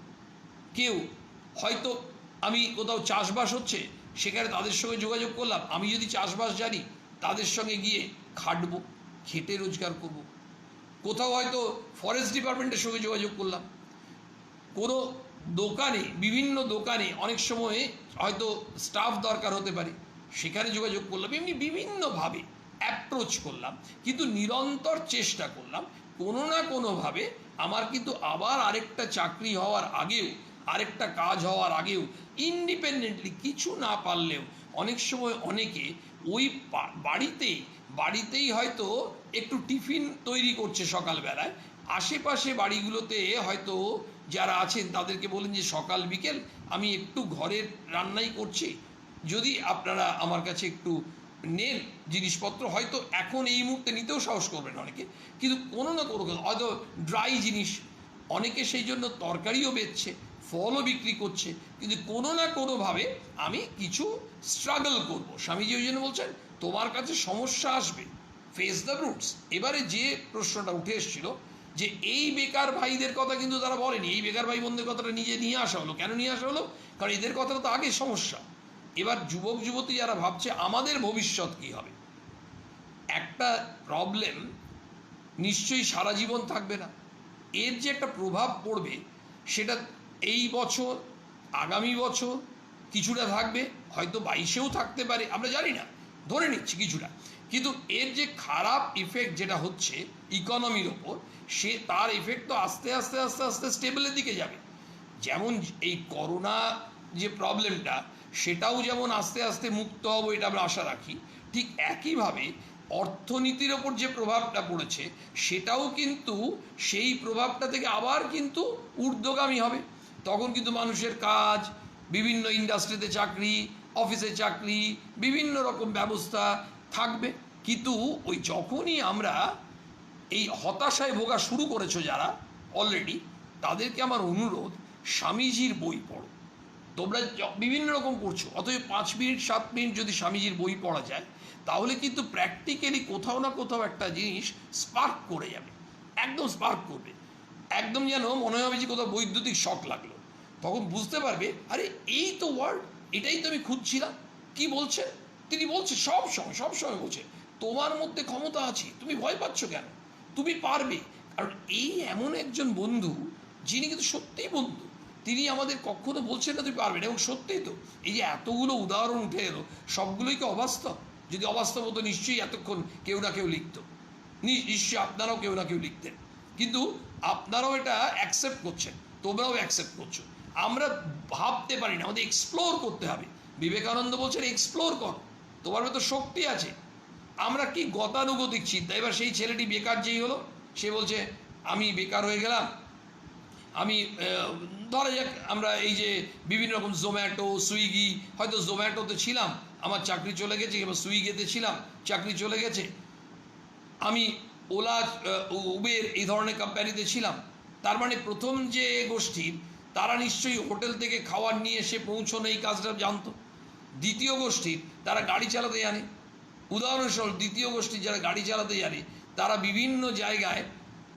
কেউ হয়তো আমি কোথাও চাষবাস হচ্ছে সেখানে তাদের সঙ্গে যোগাযোগ করলাম, আমি যদি চাষবাস জানি তাদের সঙ্গে গিয়ে খাটবো, খেটে রোজগার করব। কোথাও হয়তো ফরেস্ট ডিপার্টমেন্টের সঙ্গে যোগাযোগ করলাম, কোনো দোকানে, বিভিন্ন দোকানে অনেক সময় হয়তো স্টাফ দরকার হতে পারে, সেখানে যোগাযোগ করলাম। এমনি বিভিন্নভাবে অ্যাপ্রোচ করলাম, কিন্তু নিরন্তর চেষ্টা করলাম কোনো না কোনোভাবে আমার কিন্তু আবার আরেকটা চাকরি হওয়ার আগেও, আরেকটা কাজ হওয়ার আগেও ইন্ডিপেন্ডেন্টলি কিছু না পারলেও অনেক সময় অনেকে ওই বাড়িতেই হয়তো একটু টিফিন তৈরি করছে সকালবেলায়, আশেপাশে বাড়িগুলোতে হয়তো যারা আছেন তাদেরকে বলেন যে সকাল বিকেল আমি একটু ঘরের রান্নাই করছি, যদি আপনারা আমার কাছে একটু নেন জিনিসপত্র। হয়তো এখন এই মুহূর্তে নিতেও সাহস করবেন অনেকে, কিন্তু কোনো না কোনো হয়তো ড্রাই জিনিস, অনেকে সেই জন্য তরকারিও বেচছে, ফলও বিক্রি করছে, কিন্তু কোনো না কোনোভাবে আমি কিছু স্ট্রাগল করব। স্বামীজি ওই জন্য বলছেন তোমার কাছে সমস্যা আসবে, ফেস দ্য রুটস। এবারে যে প্রশ্নটা উঠে এসেছিল যে এই বেকার ভাইদের কথা কিন্তু তারা বলেনি, এই বেকার ভাই বোনদের কথাটা নিজে নিয়ে আসা হলো। কেন নিয়ে আসা হলো? কারণ এদের কথাটা তো আগে সমস্যা। এবার যুবক যুবতী যারা ভাবছে আমাদের ভবিষ্যৎ কী হবে, একটা প্রবলেম নিশ্চয়ই সারা জীবন থাকবে না, এর যে একটা প্রভাব পড়বে সেটা এই বছর, আগামী বছর কিছুটা থাকবে, হয়তো 22-এও থাকতে পারে, আমরা জানি না, ধরে নিচ্ছি কিছুটা। কিন্তু এর যে খারাপ ইফেক্ট যেটা হচ্ছে ইকোনমির ওপর, সে তার ইফেক্ট তো আস্তে আস্তে আস্তে আস্তে স্টেবলের দিকে যাবে। যেমন এই করোনা যে প্রবলেমটা, সেটাও যেমন আস্তে আস্তে মুক্ত হবো এটা আমরা আশা রাখি, ঠিক একইভাবে অর্থনীতির ওপর যে প্রভাবটা পড়েছে সেটাও কিন্তু সেই প্রভাবটা থেকে আবার কিন্তু ঊর্ধ্বগামী হবে। তখন কিন্তু মানুষের কাজ, বিভিন্ন ইন্ডাস্ট্রিতে চাকরি, অফিসে চাকরি, বিভিন্ন রকম ব্যবস্থা থাকবে। কিন্তু ওই যখনই আমরা এই হতাশায় ভোগা শুরু করেছো যারা অলরেডি, তাদেরকে আমার অনুরোধ, স্বামীজির বই পড়ো। তোমরা বিভিন্ন রকম করছো, অথচ 5 মিনিট 7 মিনিট যদি স্বামীজির বই পড়া যায়, তাহলে কিন্তু প্র্যাকটিক্যালি কোথাও না কোথাও একটা জিনিস স্পার্ক করে যাবে, একদম স্পার্ক করবে, একদম যেন মনে হবে যে কোথাও বৈদ্যুতিক শক লাগলো। তখন বুঝতে পারবে আরে এই তো ওয়ার্ড, এটাই তো আমি খুঁজছিলাম। কি বলছে তিনি? বলছে সব সময় বলছে তোমার মধ্যে ক্ষমতা আছে, তুমি ভয় পাচ্ছ কেন? তুমি পারবে। আর এই এমন একজন বন্ধু যিনি কিন্তু সত্যিই বন্ধু, তিনি আমাদের কখনো বলছেন না তুই পারবে না, এবং সত্যিই তো এই যে এতগুলো উদাহরণ উঠে এলো সবগুলোই কি অবাস্তব? যদি অবাস্তব হতো নিশ্চয়ই এতক্ষণ কেউ না কেউ লিখতো, নিশ্চয়ই আপনারাও কেউ না কেউ লিখতেন, কিন্তু আপনারাও এটা অ্যাকসেপ্ট করছেন, তোমরাও অ্যাকসেপ্ট করছো। আমরা ভাবতে পারি না, আমাদের এক্সপ্লোর করতে হবে। বিবেকানন্দ বলছেন এক্সপ্লোর কর, তোমার ভেতর শক্তি আছে। আমরা কি গতানুগতিক চিন্তা। এবার সেই ছেলেটি বেকার যেই হলো, সে বলছে আমি বেকার হয়ে গেলাম, আমি ধরা যাক আমরা এই যে বিভিন্ন রকম জোম্যাটো, সুইগি, হয়তো জোম্যাটোতে ছিলাম, আমার চাকরি চলে গেছে, কিংবা সুইগিতে ছিলাম, চাকরি চলে গেছে, আমি ওলা, উবের এই ধরনের কোম্পানিতে ছিলাম। তার মানে প্রথম যে গোষ্ঠীর, তারা নিশ্চয়ই হোটেল থেকে খাবার নিয়ে এসে পৌঁছানো এই কাজটা জানতো। দ্বিতীয় গোষ্ঠীর, তারা গাড়ি চালাতে জানে। উদাহরণস্বরূপ দ্বিতীয় গোষ্ঠীর যারা গাড়ি চালাতে জানে, তারা বিভিন্ন জায়গায়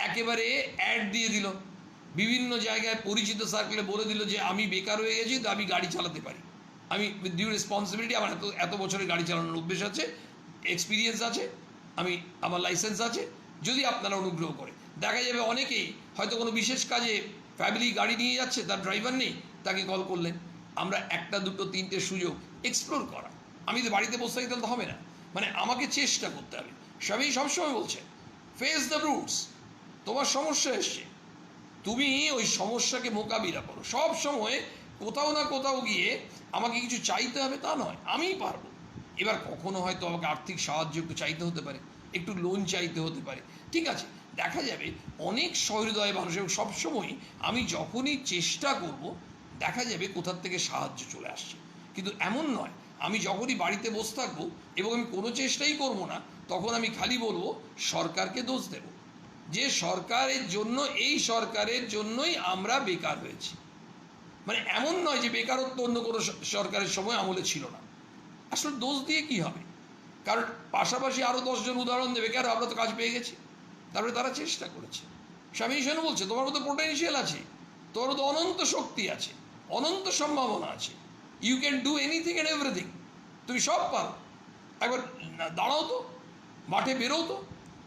একেবারে অ্যাড দিয়ে দিল, বিভিন্ন জায়গায় পরিচিত সার্কেলে বলে দিল যে আমি বেকার হয়ে গেছি, তো আমি গাড়ি চালাতে পারি, আমি ডিউ রেসপন্সিবিলিটি, আমার এত বছরের গাড়ি চালানোর অভ্যেস আছে, এক্সপিরিয়েন্স আছে, আমার লাইসেন্স আছে, যদি আপনারা অনুগ্রহ করে। দেখা যাবে অনেকেই হয়তো কোনো বিশেষ কাজে ফ্যামিলি গাড়ি নিয়ে যাচ্ছে, তার ড্রাইভার নেই, তাকে কল করলেন। আমরা একটা দুটো তিনটে সুযোগ এক্সপ্লোর করা। আমি তো বাড়িতে বসে থাকি তাহলে তো হবে না, মানে আমাকে চেষ্টা করতে হবে। স্বামী সবসময় বলছে ফেস দ্য রুটস। তোমার সমস্যা এসছে, তুমি ওই সমস্যাকে মোকাবিলা করো। সব সময় কোথাও না কোথাও গিয়ে আমাকে কিছু চাইতে হবে তা নয়, আমিই পারবো। এবার কখনো হয়তো আমাকে আর্থিক সাহায্য একটু চাইতে হতে পারে, একটু লোন চাইতে হতে পারে, ঠিক আছে। দেখা যাবে অনেক সহৃদয় মানুষ, এবং সবসময় আমি যখনই চেষ্টা করব দেখা যাবে কোথার থেকে সাহায্য চলে আসছে। কিন্তু এমন নয় আমি যখনই বাড়িতে বসে থাকবো এবং আমি কোনো চেষ্টাই করব না, তখন আমি খালি বলবো সরকারকে দোষ দেব, যে সরকারের জন্য, এই সরকারের জন্যই আমরা বেকার হয়েছি। মানে এমন নয় যে বেকারত্ব অন্য কোনো সরকারের সময় আমলে ছিল না। আসলে দোষ দিয়ে কি হবে? কারণ পাশাপাশি আরও 10 জন উদাহরণ দেবে, কেন আমরা তো কাজ পেয়ে গেছি, তারপরে তারা চেষ্টা করেছে। স্বামী ঈশানও বলছে তোমার মতো পোটেনশিয়াল আছে, তোমার মতো অনন্ত শক্তি আছে, অনন্ত সম্ভাবনা আছে, you can do anything and everything, তুমি সব পারো। একবার দাঁড়াও তো, মাঠে বেরোও তো,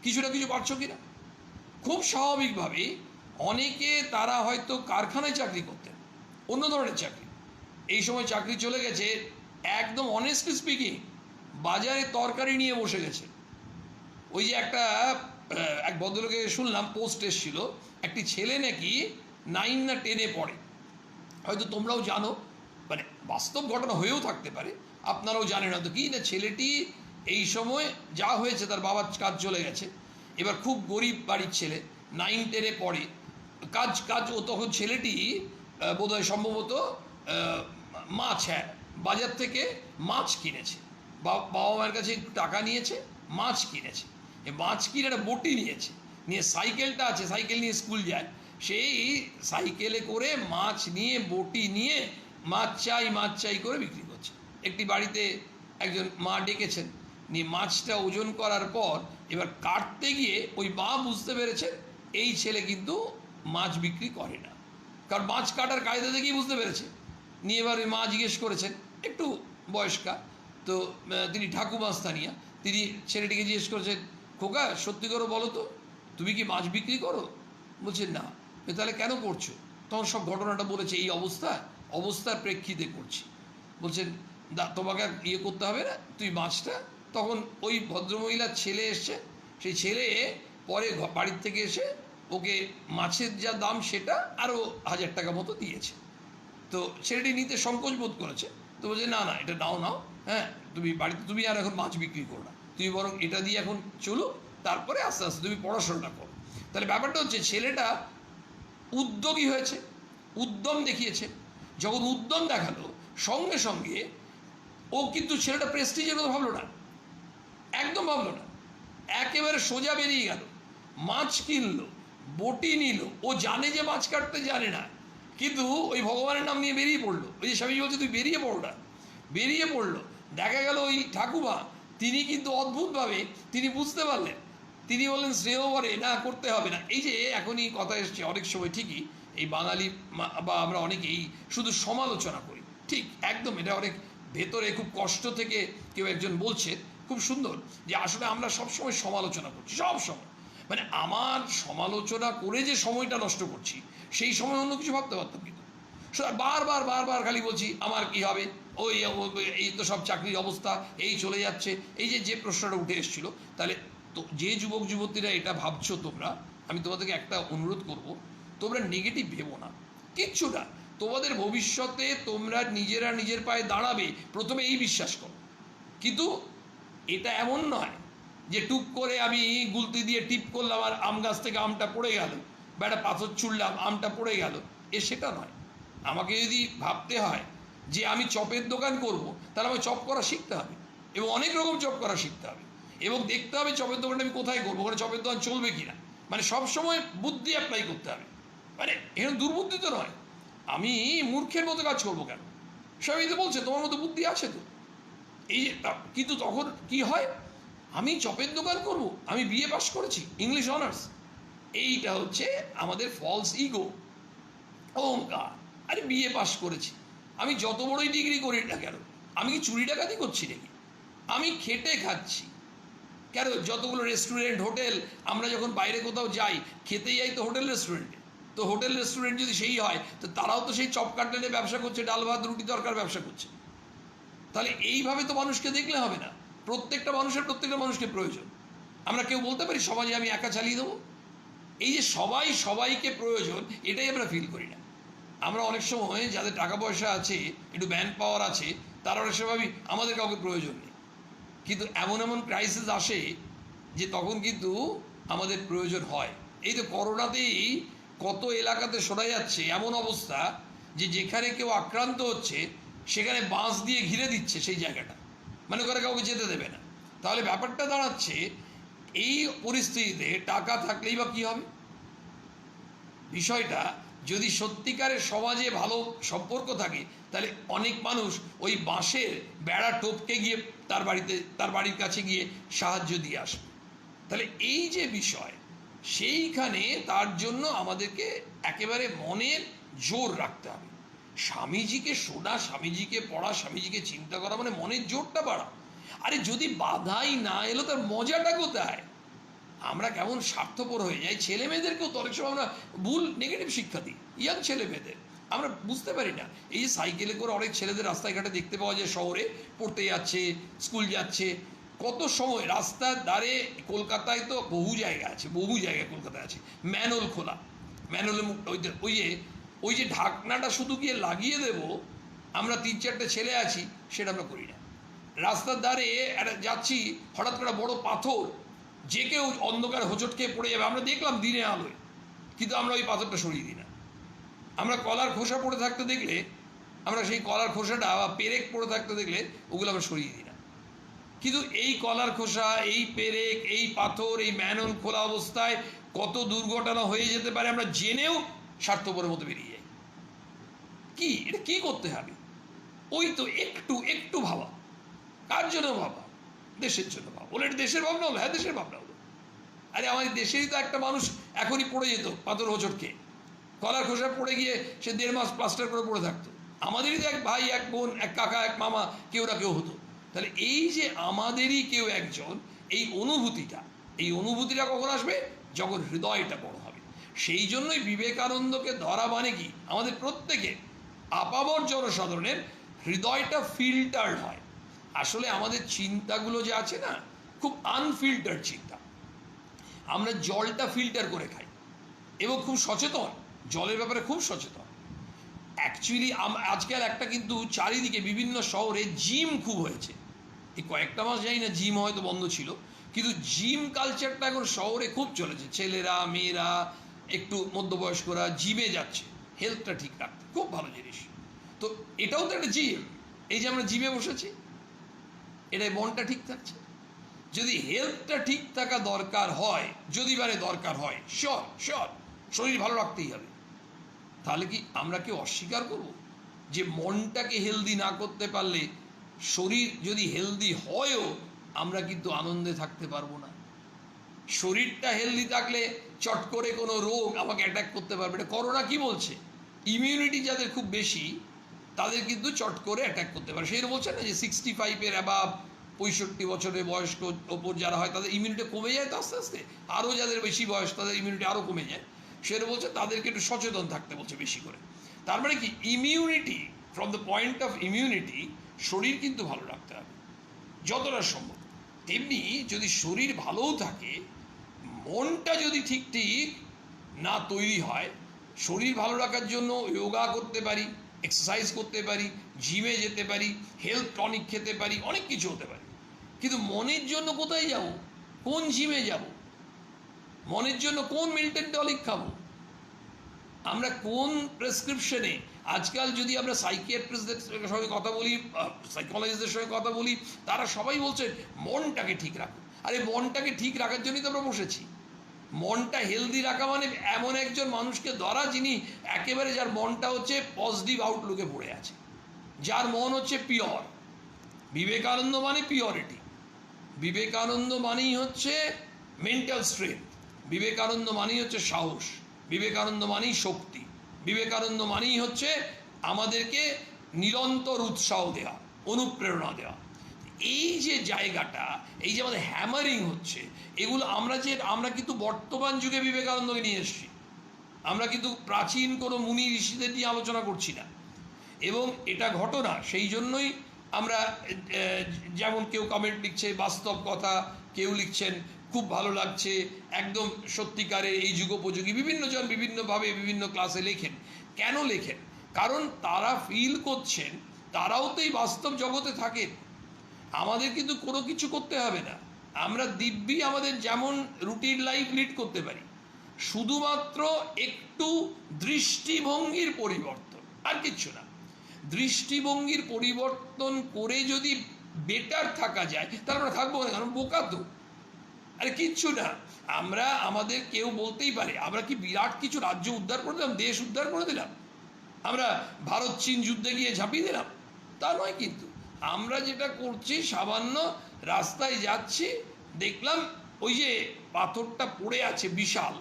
কিছু না কিছু পারছো কিনা। খুব স্বাভাবিকভাবে অনেকে তারা হয়তো কারখানায় চাকরি করতেন, অন্য ধরনের চাকরি, এই সময় চাকরি চলে গেছে, একদম অনেস্টলি স্পিকিং বাজারে তরকারি নিয়ে বসে গেছে। ওই যে এক ভদ্রলোকে শুনলাম, পোস্ট এসেছিল, একটি ছেলে নাকি 9 না 10-এ পড়ে, হয়তো তোমরাও জানো, মানে বাস্তব ঘটনা হয়েও থাকতে পারে, আপনারাও জানেন হয়তো কি না, ছেলেটি এই সময় যা হয়েছে, তার বাবার কাজ চলে গেছে, এবার খুব গরিব বাড়ির ছেলে, 9-10-এ পড়ে, কাজ ও তখন ছেলেটি বোধহয় সম্ভবত মাছ, হ্যাঁ, বাজার থেকে মাছ কিনেছে, বাবা মায়ের কাছে একটু টাকা নিয়েছে, মাছ কিনেছে, মাছ কিনে একটা বটি নিয়েছে, নিয়ে সাইকেলটা আছে, সাইকেল নিয়ে স্কুল যায়, সেই সাইকেলে করে মাছ নিয়ে, বটি নিয়ে মাছ চাই করে বিক্রি করছে। একটি বাড়িতে একজন মা ডেকেছেন, নিয়ে মাছটা ওজন করার পর এবার কাটতে গিয়ে ওই মা বুঝতে পেরেছেন এই ছেলে কিন্তু মাছ বিক্রি করে না, কারণ মাছ কাটার কায়দা দেখেই বুঝতে পেরেছে। নিয়ে এবার ওই মা জিজ্ঞেস করেছেন, একটু বয়স্কা, তো তিনি ঠাকুমা স্থানীয়, তিনি ছেলেটিকে জিজ্ঞেস করেছেন, খোকা সত্যি করে বলো তো, তুমি কি মাছ বিক্রি করো? বলছে না। তাহলে কেন করছো? তখন সব ঘটনাটা বলেছে, এই অবস্থার প্রেক্ষিতে করছি। বলছেন তোমাকে ইয়ে করতে হবে না, তুই মাছটা, তখন ওই ভদ্রমহিলার ছেলে এসছে, সেই ছেলে পরে বাড়ির থেকে এসে ওকে মাছের যা দাম সেটা আরও 1000 টাকা মতো দিয়েছে। তো ছেলেটি নিতে সংকোচ বোধ করেছে, তো বলছে না এটা নাও, হ্যাঁ, তুমি বাড়িতে তুমি আর এখন মাছ বিক্রি করো না, তুমি বরং এটা দিয়ে এখন চলো, তারপরে আস্তে আস্তে তুমি পড়াশোনাটা করো। তাহলে ব্যাপারটা হচ্ছে ছেলেটা উদ্যোগী হয়েছে, উদ্যম দেখিয়েছে। যখন উদ্যম দেখালো, সঙ্গে সঙ্গে ও কিন্তু ছেলেটা প্রেস্টিজের কথা ভাবলো না, একদম ভাবলো না, একেবারে সোজা বেরিয়ে গেল, মাছ কিনলো, বটি নিল। ও জানে যে মাছ কাটতে জানে না, কিন্তু ওই ভগবানের নাম নিয়ে বেরিয়ে পড়লো। ওই যে স্বামীজি বলছে তুই বেরিয়ে পড়ো না, বেরিয়ে পড়লো। দেখা গেল ওই ঠাকুমা, তিনি কিন্তু অদ্ভুতভাবে তিনি বুঝতে পারলেন, তিনি বললেন শ্রেয় বরে না, করতে হবে না। এই যে এখনই কথা এসছে, অনেক সময় ঠিকই এই বাঙালি বা আমরা অনেকেই শুধু সমালোচনা করি, ঠিক একদম, এটা অনেক ভেতরে খুব কষ্ট থেকে কেউ একজন বলছে, খুব সুন্দর, যে আসলে আমরা সবসময় সমালোচনা করছি, সব সময়, মানে আমার সমালোচনা করে যে সময়টা নষ্ট করছি, সেই সময় অন্য কিছু ভাবতে পারতাম কিন্তু। বারবার বারবার খালি বলছি আমার কি হবে, এই তো সব চাকরির অবস্থা, এই চলে যাচ্ছে, এই যে প্রশ্নটা উঠে এসেছিল। তাহলে তো যে যুবক যুবতীরা এটা ভাবছো তোমরা, আমি তোমাদেরকে একটা অনুরোধ করব, তোমরা নেগেটিভ ভেবো না, কিচ্ছু না। তোমাদের ভবিষ্যতে তোমরা নিজেরা নিজের পায়ে দাঁড়াবে, প্রথমে এই বিশ্বাস করো। কিন্তু এটা এমন নয় যে টুক করে আমি গুলতি দিয়ে টিপ করলাম আর আম গাছ থেকে আমটা পড়ে গেল, বা একটা পাথর ছুঁড়লাম আমটা পড়ে গেল, সেটা নয়। আমাকে যদি ভাবতে হয় যে আমি চপের দোকান করব, তাহলে আমাকে চপ করা শিখতে হবে, এবং অনেক রকম চপ করা শিখতে হবে, এবং দেখতে হবে চপের দোকানটা আমি কোথায় করবো, ওখানে চপের দোকান চলবে কিনা। মানে সবসময় বুদ্ধি অ্যাপ্লাই করতে হবে, মানে এরকম দুর্বুদ্ধি তো নয়। আমি মূর্খের মতো কাজ করবো কেন? সবাই তো বলছে তোমার মতো বুদ্ধি আছে তো, এই যে। কিন্তু তখন কি হয়, আমি চপের দোকান করব, আমি বিএ পাস করেছি, ইংলিশ অনার্স। এইটা হচ্ছে আমাদের ফলস ইগো, অহংকার। আরে বিএ পাস করেছি, আমি যত বড়ই ডিগ্রি করি না কেন, আমি কি চুরি ডাকাতি করছি নাকি? আমি খেটে খাচ্ছি কেন? যতগুলো রেস্টুরেন্ট, হোটেল, আমরা যখন বাইরে কোথাও যাই, খেতে যাই তো হোটেল রেস্টুরেন্টে। তো হোটেল রেস্টুরেন্ট যদি সেই হয়, তো তারাও তো সেই চপ কাটলেটে ব্যবসা করছে, ডাল ভাত রুটি তরকার ব্যবসা করছে। তাহলে এইভাবে তো মানুষকে দেখলে হবে না, প্রত্যেকটা মানুষকে প্রয়োজন। আমরা কেউ বলতে পারি সমাজে আমি একা চালিয়ে দেবো? এই যে সবাই সবাইকে প্রয়োজন, এটাই আমরা ফিল করি না। আমরা অনেক সময় যাদের টাকা পয়সা আছে, একটু ম্যান পাওয়ার আছে, তারা অনেক সময় ভাবি আমাদের কাউকে প্রয়োজন নেই। কিন্তু এমন এমন ক্রাইসিস আসে যে তখন কিন্তু আমাদের প্রয়োজন হয়। এই তো করোনাতেই কত এলাকাতে শোনা যাচ্ছে এমন অবস্থা যে যেখানে কেউ আক্রান্ত হচ্ছে সেখানে বাঁশ দিয়ে ঘিরে দিচ্ছে সেই জায়গাটা, মানে করে কাউকে যেতে দেবে না। তাহলে ব্যাপারটা দাঁড়াচ্ছে, এই পরিস্থিতিতে টাকা থাকলেই বা কী হবে? বিষয়টা যদি সত্যিকারের সমাজে ভালো সম্পর্ক থাকে, তাহলে অনেক মানুষ ওই বাঁশের বেড়া টপকে গিয়ে তার বাড়ির কাছে গিয়ে সাহায্য দিয়ে আসবে। তাহলে এই যে বিষয়, সেইখানে তার জন্য আমাদেরকে একেবারে মনের জোর রাখতে হবে। স্বামীজিকে শোনা, স্বামীজিকে পড়া, স্বামীজিকে চিন্তা করা, মানে মনের জোরটা বাড়া। আরে যদি বাধাই না এলো, তার মজাটা কোথায়? আমরা কেমন স্বার্থপর হয়ে যাই। ছেলে মেয়েদেরকেও তো অনেক সময় আমরা ভুল নেগেটিভ শিক্ষা দিই, ইয়াং ছেলে মেয়েদের। আমরা বুঝতে পারি না, এই যে সাইকেলে করে অনেক ছেলেদের রাস্তায় ঘাটে দেখতে পাওয়া যায়, শহরে পড়তে যাচ্ছে, স্কুল যাচ্ছে, কত সময় রাস্তার ধারে। কলকাতায় তো বহু জায়গা আছে, বহু জায়গায় কলকাতায় আছে ম্যানহোল খোলা, ম্যানহোলের মুখ ওই যে ঢাকনাটা শুধু গিয়ে লাগিয়ে দেব, আমরা 3-4টে ছেলে আছি, সেটা আমরা করি না। রাস্তার ধারে একটা যাচ্ছি, হঠাৎ করে বড় পাথর, যে কেউ অন্ধকার হোঁচট খেয়ে পড়ে যাবে, আমরা দেখলাম দিনে আলোয়, কিন্তু আমরা ওই পাথরটা সরিয়ে দিই না। আমরা কলার খোসা পড়ে থাকতে দেখলে, আমরা সেই কলার খোসাটা বা পেরেক পড়ে থাকতে দেখলে ওগুলো আমরা সরিয়ে দিই না। কিন্তু এই কলার খোসা, এই পেরেক, এই পাথর, এই ম্যানহোল খোলা অবস্থায় কত দুর্ঘটনা হয়ে যেতে পারে আমরা জেনেও স্বার্থপরের মতো বেরিয়ে যাই। কি এটা কি করতে হবে? ওই তো একটু একটু ভাবা। কার জন্য ভাবা? দেশের জন্য ভাবা। বলে এটা দেশের ভাবনা হলো? হ্যাঁ, দেশের ভাবনা হলো। আরে আমাদের দেশেরই তো একটা মানুষ এখনই পড়ে যেত পাথর হোঁচট খেয়ে, কলার খোসা পড়ে গিয়ে সে 1.5 মাস প্লাস্টার করে পড়ে থাকতো। আমাদেরই তো এক ভাই, এক বোন, এক কাকা, এক মামা, কেউ না কেউ হতো। তাহলে এই যে আমাদেরই কেউ একজন, এই অনুভূতিটা কখন আসবে? যখন হৃদয়টা বড় হবে। সেই জন্যই বিবেকানন্দকে ধরা মানে কি, আমাদের প্রত্যেকে আপামর জনসাধারণের হৃদয়টা ফিল্টার্ড হয়। আসলে আমাদের চিন্তাগুলো যে আছে না, খুব আনফিল্টার্ড চিন্তা। আমরা জলটা ফিল্টার করে খাই এবং খুব সচেতন, জলের ব্যাপারে খুব সচেতন। অ্যাকচুয়ালি আজকাল একটা কিন্তু চারিদিকে বিভিন্ন শহরে জিম খুব হয়েছে। এই কয়েকটা মাস জানি না, জিম হয়তো বন্ধ ছিল, কিন্তু জিম কালচারটা এখন শহরে খুব চলেছে। ছেলেরা, মেয়েরা, একটু মধ্যবয়স্করা জিমে যাচ্ছে হেলথটা ঠিক রাখতে, খুব ভালো জিনিস। তো এটাও তো একটা জিম। এই যে আমরা জিমে বসেছি, এটাই মনটা ঠিক থাকছে। যদি হেলথটা ঠিক থাকা দরকার হয়, যদি দরকার হয়, শিওর শরীর ভালো রাখতেই হবে, তাহলে কি আমরা কেউ অস্বীকার করব যে মনটাকে হেলদি না করতে পারলে শরীর যদি হেলদি হয়ও আমরা কিন্তু আনন্দে থাকতে পারবো না। শরীরটা হেলদি থাকলে চট করে কোনো রোগ আমাকে অ্যাটাক করতে পারবে। এটা করোনা কি বলছে, ইমিউনিটি যাদের খুব বেশি তাদের কিন্তু চট করে অ্যাটাক করতে পারে। সেই বলছে না যে 65 অ্যাবাভ 65 বছরের বয়স্ক ওপর যারা হয় তাদের ইমিউনিটি কমে যায় তো আস্তে আস্তে, আরও যাদের বেশি বয়স তাদের ইমিউনিটি আরও কমে যায়। সেটা বলছে তাদেরকে একটু সচেতন থাকতে বলছে বেশি করে। তার মানে কি, immunity, from the point of immunity শরীর কিন্তু ভালো রাখতে হবে যতটা সম্ভব। তেমনি যদি শরীর ভালোও থাকে, মনটা যদি ঠিক ঠিক না তৈরি হয়, শরীর ভালো রাখার জন্য যোগা করতে পারি, এক্সারসাইজ করতে পারি, জিমে যেতে পারি, হেলথ টনিক খেতে পারি, অনেক কিছু হতে পারে, কিন্তু মনের জন্য কোথায় যাব? কোন জিমে যাব? মনের জন্য কোন মিল্টন টনিক খাবো? আমরা কোন প্রেসক্রিপশনে? আজকাল যদি আমরা সাইকিয়াট্রিস্টদের সঙ্গে কথা বলি, সাইকোলজিস্টদের সঙ্গে কথা বলি, তারা সবাই বলছে মনটাকে ঠিক রাখো। আরে মনটাকে ঠিক রাখার জন্যই তো আমরা বসেছি। মনটা হেলদি রাখা মানে এমন একজন মানুষকে ধরা যিনি একেবারে, যার মনটা হচ্ছে পজিটিভ আউটলুকে পড়ে আছে, যার মন হচ্ছে পিওর। বিবেকানন্দ মানে পিওরিটি, বিবেকানন্দ মানেই হচ্ছে মেন্টাল স্ট্রেংথ, বিবেকানন্দ মানেই হচ্ছে সাহস, বিবেকানন্দ মানেই শক্তি, বিবেকানন্দ মানেই হচ্ছে আমাদেরকে নিরন্তর উৎসাহ দেওয়া, অনুপ্রেরণা দেওয়া। এই যে জায়গাটা, এই যে আমাদের হ্যামারিং হচ্ছে, এগুলো আমরা কিন্তু বর্তমান যুগে বিবেকানন্দকে নিয়ে এসেছি। আমরা কিন্তু প্রাচীন কোনো মুনি ঋষিদের নিয়ে আলোচনা করছি না। এবং এটা ঘটনা, সেই জন্যই আমরা যেমন কেউ কমেন্ট লিখছে বাস্তব কথা, কেউ লিখছেন খুব ভালো লাগছে, একদম সত্যিকারের এই যুগোপযোগী, বিভিন্ন জন বিভিন্নভাবে বিভিন্ন ক্লাসে লেখেন। কেন লেখেন? কারণ তারা ফিল করছেন তারাও তো এই বাস্তব জগতে থাকেন। আমাদের কিন্তু কোনো কিছু করতে হবে না, আমরা দিব্যি আমাদের যেমন রুটিন লাইফ লিড করতে পারি, শুধুমাত্র একটু দৃষ্টিভঙ্গির পরিবর্তন, আর কিচ্ছু না। দৃষ্টিভঙ্গির পরিবর্তন করে যদি বেটার থাকা যায়, তাহলে আমরা থাকবো না, কারণ বোকা তো। আরে কিচ্ছু না, আমরা আমাদের কেউ বলতেই পারে আমরা কি বিরাট কিছু রাজ্য উদ্ধার করে দিলাম, দেশ উদ্ধার করে দিলাম, আমরা ভারত চীন যুদ্ধে গিয়ে ঝাঁপিয়ে দিলাম, তা নয়। কিন্তু আমরা যেটা করছি, সামান্য রাস্তায় যাচ্ছি, দেখলাম ওই যে পাথরটা পড়ে আছে বিশাল,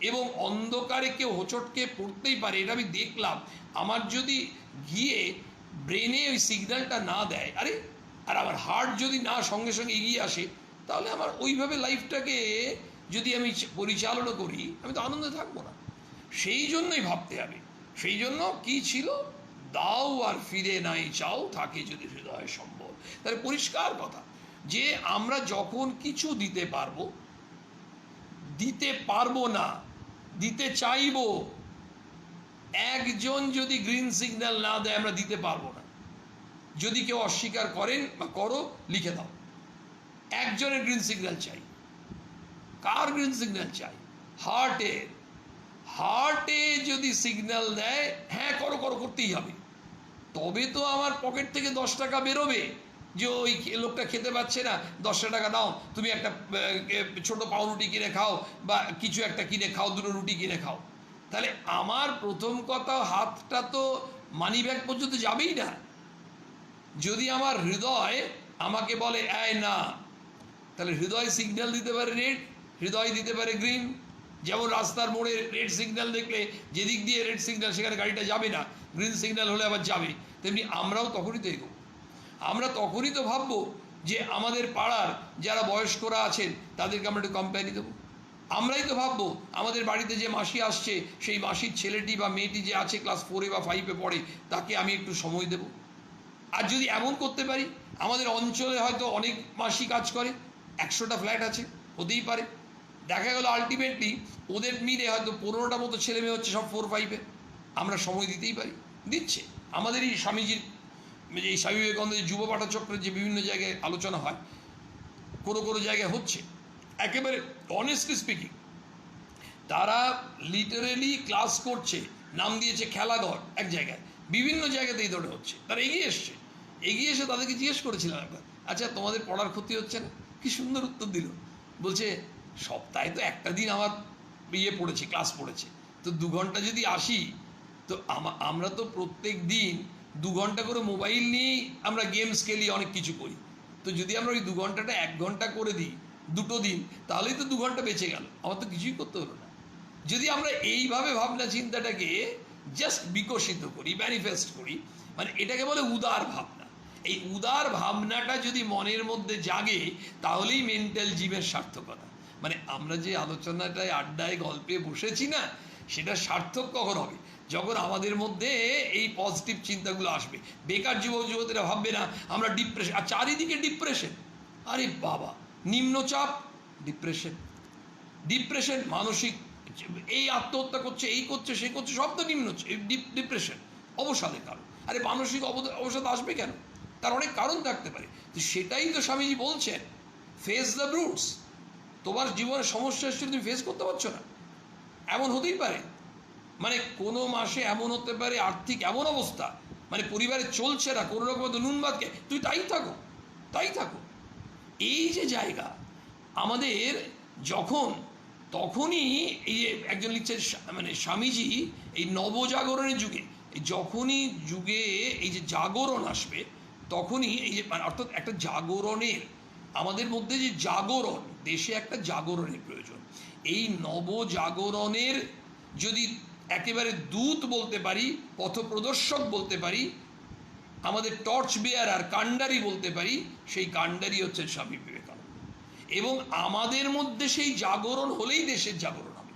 এবং অন্ধকারে কেউ হোঁচটকে পড়তেই পারে, এটা আমি দেখলাম। আমার যদি গিয়ে ব্রেনে ওই সিগন্যালটা না দেয়, আরে, আর আমার হার্ট যদি না সঙ্গে সঙ্গে এগিয়ে আসে, তাহলে আমার ওইভাবে লাইফটাকে যদি আমি পরিচালনা করি, আমি তো আনন্দে থাকবো না। সেই জন্যই ভাবতে হবে। সেই জন্য কি ছিল, দাও আর ফিরে নাই চাও, থাকে যদি হৃদয় সম্বল। তাহলে পরিষ্কার কথা যে আমরা যখন কিছু দিতে পারবো না, দিতে চাইবো, একজন যদি গ্রিন সিগন্যাল না দেয় আমরা দিতে পারবো না। যদি কেউ অস্বীকার করেন বা করো, লিখে দাও, একজনের গ্রিন সিগন্যাল চাই। কার গ্রিন সিগন্যাল চাই? হার্টে যদি সিগন্যাল দেয়, হ্যাঁ করো করতেই হবে, তবে তো আমার পকেট থেকে 10 টাকা বেরোবে। যে ওই লোকটা খেতে পাচ্ছে না, 10 টাকা নাও, তুমি একটা ছোট পাউরুটি কিনে খাও, বা কিছু একটা কিনে খাও, 2টো রুটি কিনে খাও। তাহলে আমার প্রথম কথা, হাতটা তো মানি ব্যাগ পর্যন্ত যাবেই না। যদি আমার হৃদয় আমাকে বলে এই না, তাহলে হৃদয় সিগন্যাল দিতে পারে রেড, হৃদয় দিতে পারে গ্রিন। যেমন রাস্তার মোড়ে রেড সিগন্যাল দেখলে যেদিক দিয়ে রেড সিগন্যাল সেখানে গাড়িটা যাবে না, গ্রিন সিগন্যাল হলে আবার যাবে। তেমনি আমরাও তখনই তো এগোবো, আমরা তখনই তো ভাববো যে আমাদের পাড়ার যারা বয়স্করা আছেন তাদেরকে আমরা একটু কোম্পানি দেবো। আমরাই তো ভাববো আমাদের বাড়িতে যে মাসি আসছে, সেই মাসির ছেলেটি বা মেয়েটি যে আছে ক্লাস 4 বা 5 পড়ে, তাকে আমি একটু সময় দেব। আর যদি এমন করতে পারি, আমাদের অঞ্চলে হয়তো অনেক মাসি কাজ করে, 100টা ফ্ল্যাট আছে, হতেই পারে, দেখা গেল আলটিমেটলি ওদের মিলে হয়তো 15টা মতো ছেলে মেয়ে হচ্ছে, সব 4-5, আমরা সময় দিতেই পারি, দিচ্ছে। আমাদের এই স্বামীজির, এই স্বামী বিবেকানন্দের যুব পাঠচক্রের যে বিভিন্ন জায়গায় আলোচনা হয়, কোনো জায়গায় হচ্ছে, একেবারে অনেস্টলি স্পিকিং, তারা লিটারেলি ক্লাস করছে, নাম দিয়েছে খেলাঘর এক জায়গায়, বিভিন্ন জায়গাতে এই ধরনের হচ্ছে। তারা এগিয়ে এসে তাদেরকে জিজ্ঞেস করেছিলাম একবার, আচ্ছা তোমাদের পড়ার ক্ষতি হচ্ছে না? কি সুন্দর উত্তর দিল, বলছে সপ্তাহে তো একটা দিন আমার পড়েছে, ক্লাস পড়েছে, তো 2 ঘন্টা যদি আসি, তো আমরা তো প্রত্যেক দিন 2 ঘন্টা করে মোবাইল নিয়েই আমরা গেমস খেলি, অনেক কিছু করি। তো যদি আমরা ওই 2 ঘন্টাটা 1 ঘন্টা করে দিই 2টো দিন, তাহলেই তো 2 ঘন্টা বেঁচে গেল, আমার তো কিছুই করতে হলো না। যদি আমরা এইভাবে ভাবনা চিন্তাটাকে জাস্ট বিকশিত করি, ম্যানিফেস্ট করি, মানে এটাকে বলে উদার ভাবনা। এই উদার ভাবনাটা যদি মনের মধ্যে জাগে তাহলেই মেন্টাল জিমের সার্থকতা। মানে আমরা যে আলোচনাটায় আড্ডায় গল্পে বসেছি না, সেটা সার্থক কখন হবে? যখন আমাদের মধ্যে এই পজিটিভ চিন্তাগুলো আসবে। বেকার যুবক যুবতীরা ভাববে না আমরা ডিপ্রেশন, আর চারিদিকে ডিপ্রেশন। আরে বাবা, নিম্নচাপ ডিপ্রেশন, ডিপ্রেশন মানসিক, এই আত্মহত্যা করছে, এই করছে, সে করছে, সব তো নিম্ন ডিপ্রেশন, অবসাদের কারণ। আরে মানসিক অবসাদ আসবে কেন? তার অনেক কারণ থাকতে পারে। তো সেটাই তো স্বামীজি বলছেন, ফেস দ্য ব্রুটস। তোমার জীবনের সমস্যা এসে তুমি ফেস করতে পারছো না, এমন হতেই পারে। মানে কোনো মাসে এমন হতে পারে আর্থিক এমন অবস্থা, মানে পরিবারে চলছে না, কোনো রকম নুন ভাতকে, তুই তাই থাকো, তাই থাকো। এই যে জায়গা আমাদের, যখন তখনই এই যে একজন লিখছে মানে স্বামীজি এই নবজাগরণের যুগে, যখনই যুগে এই যে জাগরণ আসবে, তখনই এই যে অর্থাৎ একটা জাগরণের, আমাদের মধ্যে যে জাগরণ, দেশে একটা জাগরণের প্রয়োজন। এই নবজাগরণের যদি একেবারে দূত বলতে পারি, পথপ্রদর্শক বলতে পারি, আমাদের টর্চ বেয়ারার কাণ্ডারি বলতে পারি, সেই কাণ্ডারি হচ্ছে স্বামী বিবেকানন্দ। এবং আমাদের মধ্যে সেই জাগরণ হলেই দেশের জাগরণ হবে,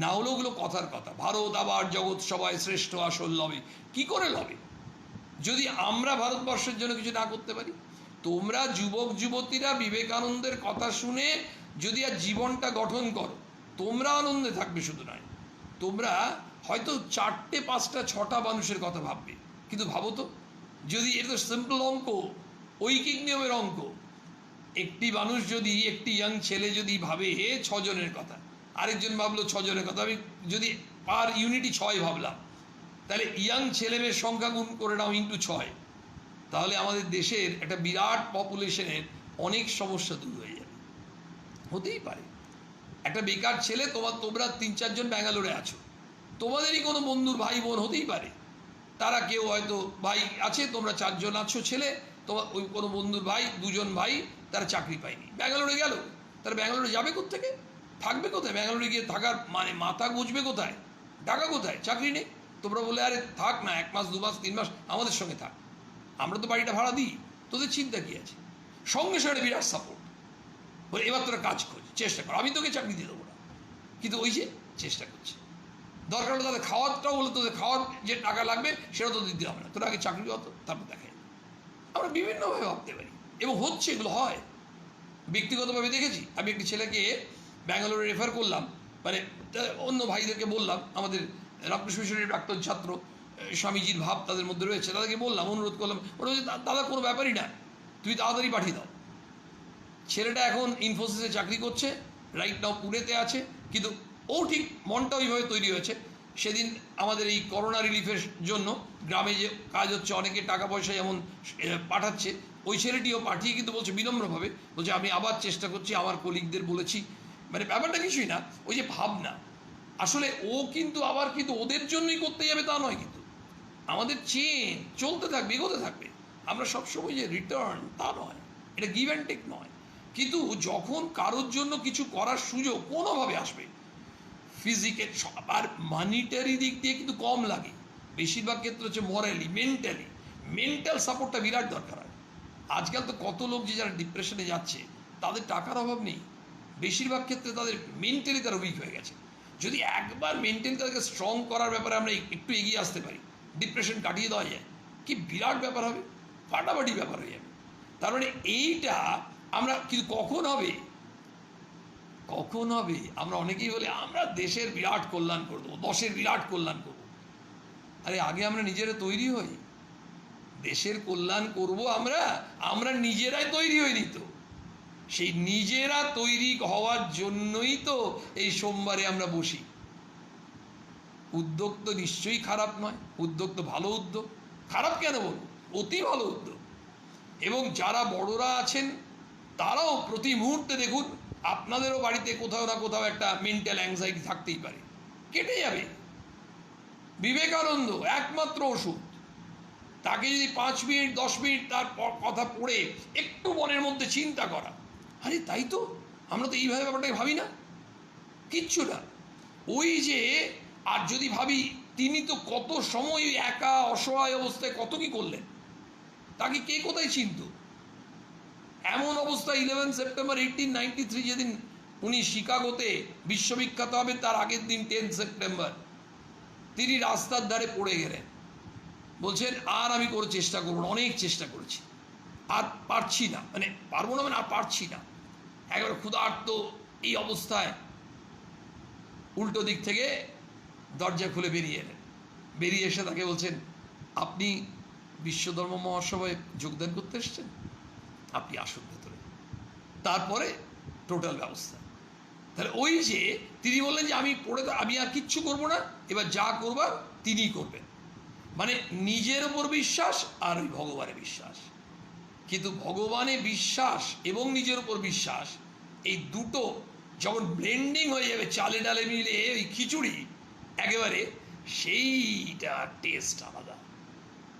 না হলে ওগুলো কথার কথা। ভারত আবার জগৎ সবাই শ্রেষ্ঠ আসল লবে, কি করে লবে যদি আমরা ভারতবর্ষের জন্য কিছু না করতে পারি? তোমরা যুবক যুবতীরা বিবেকানন্দের কথা শুনে যদি আর জীবনটা গঠন করো, তোমরা আনন্দে থাকবে শুধু নয়, তোমরা হয়তো 4টে 5টা 6টা মানুষের কথা ভাববে। কিন্তু ভাবো তো, যদি এটা তো সিম্পল অঙ্ক, ঐকিক নিয়মের অঙ্ক। একটি মানুষ যদি, একটি ইয়াং ছেলে যদি ভাবে 6 জনের কথা, আরেকজন ভাবলো 6 জনের কথা, আমি যদি পার ইউনিটই 6 ভাবলাম, তাহলে ইয়াং ছেলে মেয়ের সংখ্যা গুণ করে নাও ইন্টু 6, তাহলে আমাদের দেশের একটা বিরাট পপুলেশনের অনেক সমস্যা দূর হয়ে যাবে। হতেই পারে একটা বেকার ছেলে, তোমরা 3-4 জন ব্যাঙ্গালোরে আছো, তোমাদেরই কোনো বন্ধুর ভাই বোন হতেই পারে, তারা কেউ হয়তো ভাই আছে, তোমরা 4 জন আছো ছেলে, তোমার ওই কোনো বন্ধুর ভাই, 2 জন ভাই, তারা চাকরি পায়নি, ব্যাঙ্গালোরে গেল। তারা ব্যাঙ্গালোরে যাবে কোত্থেকে, থাকবে কোথায়? ব্যাঙ্গালোরে গিয়ে থাকার মানে মাথা গুঁজবে কোথায়, টাকা কোথায়? চাকরি নেই। তোমরা বলে আরে থাক না, 1 মাস 2 মাস 3 মাস আমাদের সঙ্গে থাক, আমরা তো বাড়িটা ভাড়া দিই, তোদের চিন্তা কী আছে? সঙ্গে সঙ্গে বিরাট সাপোর্ট, বলে এবার তোরা কাজ খোঁজ, চেষ্টা কর, আমি তোকে চাকরি দিয়ে দেবো না, কিন্তু ওই যে চেষ্টা করছে। দরকার হলে তাদের খাওয়াটাও বলে, তোদের খাওয়ার যে টাকা লাগবে সেটা তো দিতে হবে না, তোরা আগে চাকরি হতো তারপর দেখাই। আমরা বিভিন্নভাবে ভাবতে পারি, এবং হচ্ছে, এগুলো হয়। ব্যক্তিগতভাবে দেখেছি, আমি একটি ছেলেকে ব্যাঙ্গালোরে রেফার করলাম, মানে অন্য ভাইদেরকে বললাম, আমাদের রামকৃষ্ণ মিশনের প্রাক্তন ছাত্র, স্বামীজির ভাব তাদের মধ্যে রয়েছে, তাদেরকে বললাম, অনুরোধ করলাম, ওরা বলছে দাদা কোনো ব্যাপারই না, তুমি তাড়াতাড়ি পাঠিয়ে দাও। ছেলেটা এখন ইনফোসিসে চাকরি করছে, রাইট নাও পুনেতে আছে, কিন্তু ও ঠিক মনটা ওইভাবে তৈরি হয়েছে। সেদিন আমাদের এই করোনা রিলিফের জন্য গ্রামে যে কাজ হচ্ছে, অনেকে টাকা পয়সা যেমন পাঠাচ্ছে, ওই ছেলেটিও পাঠিয়ে কিন্তু বলছে বিনম্রভাবে, বলছে আমি আবার চেষ্টা করছি, আমার কলিগদের বলেছি। মানে ব্যাপারটা কিছুই না, ওই যে ভাবনা, আসলে ও কিন্তু আবার কিন্তু ওদের জন্যই করতে যাবে তা নয়, কিন্তু আমাদের চেন চলতে থাকবে, এগোতে থাকবে। আমরা সবসময় যে রিটার্ন তা নয়, এটা গিভ অ্যান্ড টেক নয়। কিন্তু যখন কারোর জন্য কিছু করার সুযোগ কোনোভাবে আসবে, ফিজিক্যাল আর মানিটারি দিক দিয়ে কিন্তু কম লাগে, বেশিরভাগ ক্ষেত্রে হচ্ছে মরালি, মেন্টাল সাপোর্টটা বিরাট দরকার হয়। আজকাল তো কত লোক যে যারা ডিপ্রেশনে যাচ্ছে, তাদের টাকার অভাব নেই, বেশিরভাগ ক্ষেত্রে তাদের মেন্টালি তারা উইক হয়ে গেছে। যদি একবার মেন্টালি তাদেরকে স্ট্রং করার ব্যাপারে আমরা একটু এগিয়ে আসতে পারি, ডিপ্রেশন কাটিয়ে দেওয়া যায়, কি বিরাট ব্যাপার হবে, ফাটাফাটি ব্যাপার হয়ে যাবে। তার মানে এইটা আমরা, কিন্তু কখন হবে, কখন হবে? আমরা অনেকেই বলি আমরা দেশের বিরাট কল্যাণ করে দেবো, দশের বিরাট কল্যাণ করবো। আরে আগে আমরা নিজেরা তৈরি হই, দেশের কল্যাণ করব আমরা নিজেরাই তৈরি হইনি তো। সেই নিজেরা তৈরি হওয়ার জন্যই তো এই সোমবারে আমরা বসি। উদ্যোগ তো নিশ্চয়ই খারাপ নয়, উদ্যোগ তো ভালো উদ্যোগ, খারাপ কেন বলবো, অতি ভালো উদ্যোগ। এবং যারা বড়রা আছেন তারাও প্রতি মুহূর্তে দেখুন, আপনাদেরও বাড়িতে কোথাও না কোথাও একটা মেন্টাল অ্যাংজাইটি থাকতেই পারে, কেটে যাবে। বিবেকানন্দ একমাত্র ওষুধ। তাকে যদি 5 মিনিট 10 মিনিট তার কথা পড়ে একটু মনের মধ্যে চিন্তা করা, আরে তাই তো, আমরা তো এইভাবে ব্যাপারটাকে ভাবি না, কিচ্ছু না। ওই যে, আর যদি ভাবি তিনি তো কত সময় একা অসহায় অবস্থায় কত কি করলেন, তাকে কে কোথায় চিনত? এমন অবস্থা 11 সেপ্টেম্বর 1893 যেদিন উনি শিকাগোতে বিশ্ববিখ্যাত হবে, তার আগের দিন 10 সেপ্টেম্বর তিনি রাস্তার ধারে পড়ে গেলেন। বলছেন আর আমি করে চেষ্টা করবো না, অনেক চেষ্টা করেছি, আর পারছি না, মানে পারবো না, মানে আর পারছি না, একবার ক্ষুধার্ত এই অবস্থায় উল্টো দিক থেকে দরজা খুলে বেরিয়ে এলেন। বেরিয়ে এসে তাকে বলছেন, আপনি বিশ্বধর্ম মহাসভায় যোগদান করতে এসছেন, আপনি আসুন ভেতরে। তারপরে টোটাল ব্যবস্থা। তাহলে ওই যে তিনি বললেন যে আমি আর কিচ্ছু করব না, এবার যা করবার তিনিই করবেন, মানে নিজের ওপর বিশ্বাস আর ওই ভগবানের বিশ্বাস। কিন্তু ভগবানে বিশ্বাস এবং নিজের উপর বিশ্বাস, এই দুটো যখন ব্লেন্ডিং হয়ে যাবে, চালে ডালে মিলে ওই খিচুড়ি একেবারে, সেইটা টেস্ট আলাদা।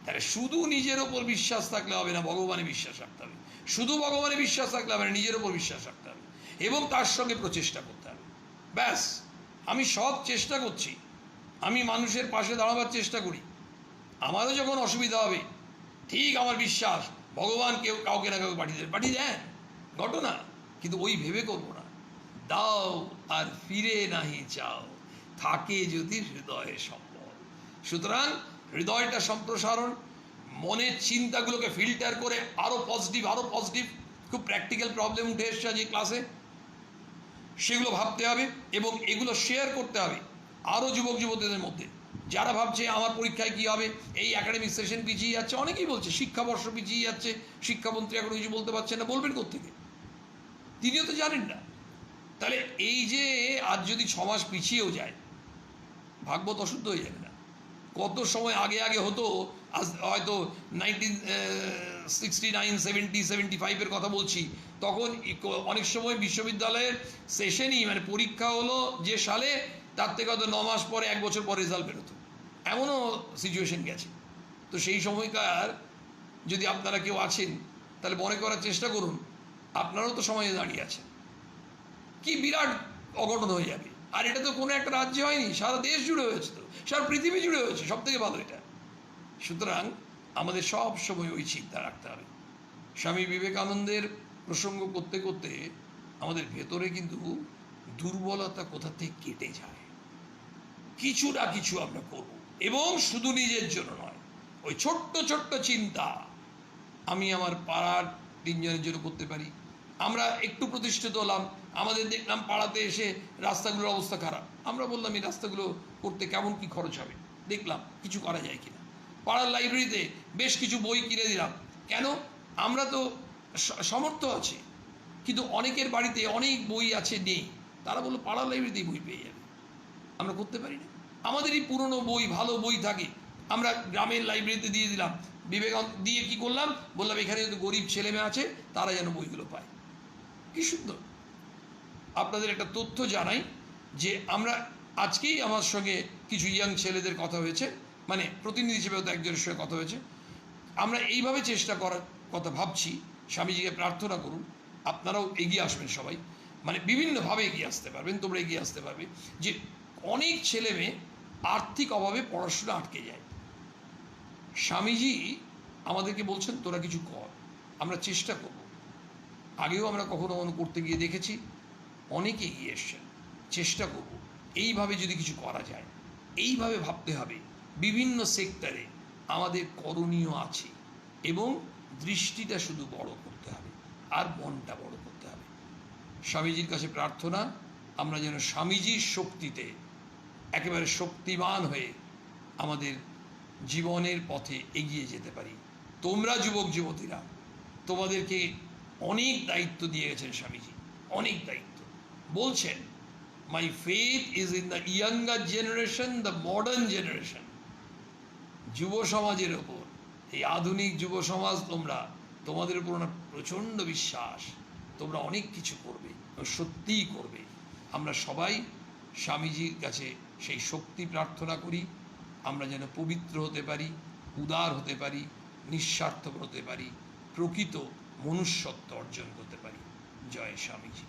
তাহলে শুধু নিজের ওপর বিশ্বাস থাকলে হবে না, ভগবানে বিশ্বাস রাখতে হবে। শুধু ভগবানে বিশ্বাস থাকলে হবে না, নিজের ওপর বিশ্বাস রাখতে হবে এবং তার সঙ্গে প্রচেষ্টা করতে হবে। ব্যাস, আমি সব চেষ্টা করছি, আমি মানুষের পাশে দাঁড়াবার চেষ্টা করি, আমারও যখন অসুবিধা হবে ঠিক আমার বিশ্বাস ভগবান কাউকে না কাউকে পাঠিয়ে দেন ঘটনা, কিন্তু ওই ভেবে করবো না। দাও আর ফিরে নাহি চাও, থাকে যদি হৃদয়ে সম্বল। সুতরাং হৃদয়টা সম্প্রসারণ, মনের চিন্তাগুলোকে ফিল্টার করে আরো পজিটিভ, খুব প্র্যাকটিক্যাল প্রবলেম উঠে এসছে আজ এই ক্লাসে, সেগুলো ভাবতে হবে এবং এগুলো শেয়ার করতে হবে আরও যুবক যুবতীদের মধ্যে, যারা ভাবছে আমার পরীক্ষায় কী হবে, এই একাডেমিক সেশন পিছিয়ে যাচ্ছে, অনেকেই বলছে শিক্ষাবর্ষ পিছিয়ে যাচ্ছে, শিক্ষামন্ত্রী এখন কিছু বলতে পারছেন না, বলবেন কোত্থেকে? তিনিও তো জানেন না। তাহলে এই যে আজ যদি 6 মাস পিছিয়েও যায়, ভাগবত অশুদ্ধ হয়ে যাবে না? কত সময় আগে হতো, আজ হয়তো 1969, 70, 75-এর কথা বলছি, তখন অনেক সময় বিশ্ববিদ্যালয়ের সেশনই, মানে পরীক্ষা হলো যে সালে, তার থেকে হয়তো 9 মাস পরে, 1 বছর পরে রেজাল্ট বেরোতো, এমনও সিচুয়েশন গেছে। তো সেই সময়কার যদি আপনারা কেউ আছেন, তাহলে মনে করার চেষ্টা করুন, আপনারাও তো সময়ে দাঁড়িয়ে আছেন, কি বিরাট অঘটন হয়ে যাবে। আর এটা তো কোনো একটা রাজ্যে হয়নি, সারা দেশ জুড়ে হয়েছে, তো সারা পৃথিবী জুড়ে হয়েছে, সব থেকে ভালো এটা। সুতরাং আমাদের সব সময় ওই চিন্তা রাখতে হবে। স্বামী বিবেকানন্দের প্রসঙ্গ করতে করতে আমাদের ভেতরে কিন্তু দুর্বলতা কোথা থেকে কেটে যায়, কিছু না কিছু আমরা করব, এবং শুধু নিজের জন্য নয়, ওই ছোট্ট চিন্তা আমি আমার পাড়ার 3 জনের জন্য করতে পারি। আমরা একটু প্রতিষ্ঠিত হলাম, আমাদের দেখলাম পাড়াতে এসে রাস্তাগুলোর অবস্থা খারাপ, আমরা বললাম এই রাস্তাগুলো করতে কেমন কি খরচ হবে, দেখলাম কিছু করা যায় কিনা। পাড়ার লাইব্রেরিতে বেশ কিছু বই কিনে দিলাম, কেন? আমরা তো সমর্থ আছে, কিন্তু অনেকের বাড়িতে অনেক বই আছে নেই, তারা বললো পাড়ার লাইব্রেরিতেই বই পেয়ে যাবে, আমরা করতে পারি না। আমাদেরই পুরনো বই, ভালো বই থাকে, আমরা গ্রামের লাইব্রেরিতে দিয়ে দিলাম, বিবেকানন্দ দিয়ে কি করলাম, বললাম এখানে যদি গরিব ছেলে মেয়ে আছে তারা যেন বইগুলো পায়। কি সুন্দর। আপনাদের একটা তথ্য জানাই যে আমরা আজকেই আমার সঙ্গে কিছু ইয়াং ছেলেদের কথা হয়েছে, মানে প্রতিনিধি হিসেবে হয়তো একজনের সঙ্গে কথা হয়েছে, আমরা এইভাবে চেষ্টা করার কথা ভাবছি। স্বামীজিকে প্রার্থনা করুন আপনারাও এগিয়ে আসবেন, সবাই মানে বিভিন্নভাবে এগিয়ে আসতে পারবেন, তোমরা এগিয়ে আসতে পারবে। যে অনেক ছেলে মেয়ে আর্থিক অভাবে পড়াশোনা আটকে যায়, স্বামীজি আমাদেরকে বলছেন তোরা কিছু কর, আমরা চেষ্টা করব। আগেও আমরা কখনো করতে গিয়ে দেখেছি, অনেকে এগিয়ে এসছেন, চেষ্টা করব এইভাবে যদি কিছু করা যায়। এইভাবে ভাবতে হবে, বিভিন্ন সেক্টরে আমাদের করণীয় আছে, এবং দৃষ্টিটা শুধু বড় করতে হবে আর মনটা বড় করতে হবে। স্বামীজির কাছে প্রার্থনা, আমরা যেন স্বামীজির শক্তিতে একেবারে শক্তিমান হয়ে আমাদের জীবনের পথে এগিয়ে যেতে পারি। তোমরা যুবক যুবতীরা, তোমাদেরকে অনেক দায়িত্ব দিয়ে গেছেন স্বামীজি, অনেক দায়িত্ব। বলছেন my faith is in the younger generation, the modern generation. যুব সমাজের ওপর, এই আধুনিক যুব সমাজ, তোমাদের উপর ওনার প্রচণ্ড বিশ্বাস, তোমরা অনেক কিছু করবে, সত্যিই করবে। আমরা সবাই স্বামীজির কাছে সেই শক্তি প্রার্থনা করি, আমরা যেন পবিত্র হতে পারি, উদার হতে পারি, নিঃস্বার্থ হতে পারি, প্রকৃত মনুষ্যত্ব অর্জন করতে পারি। জয় স্বামীজি।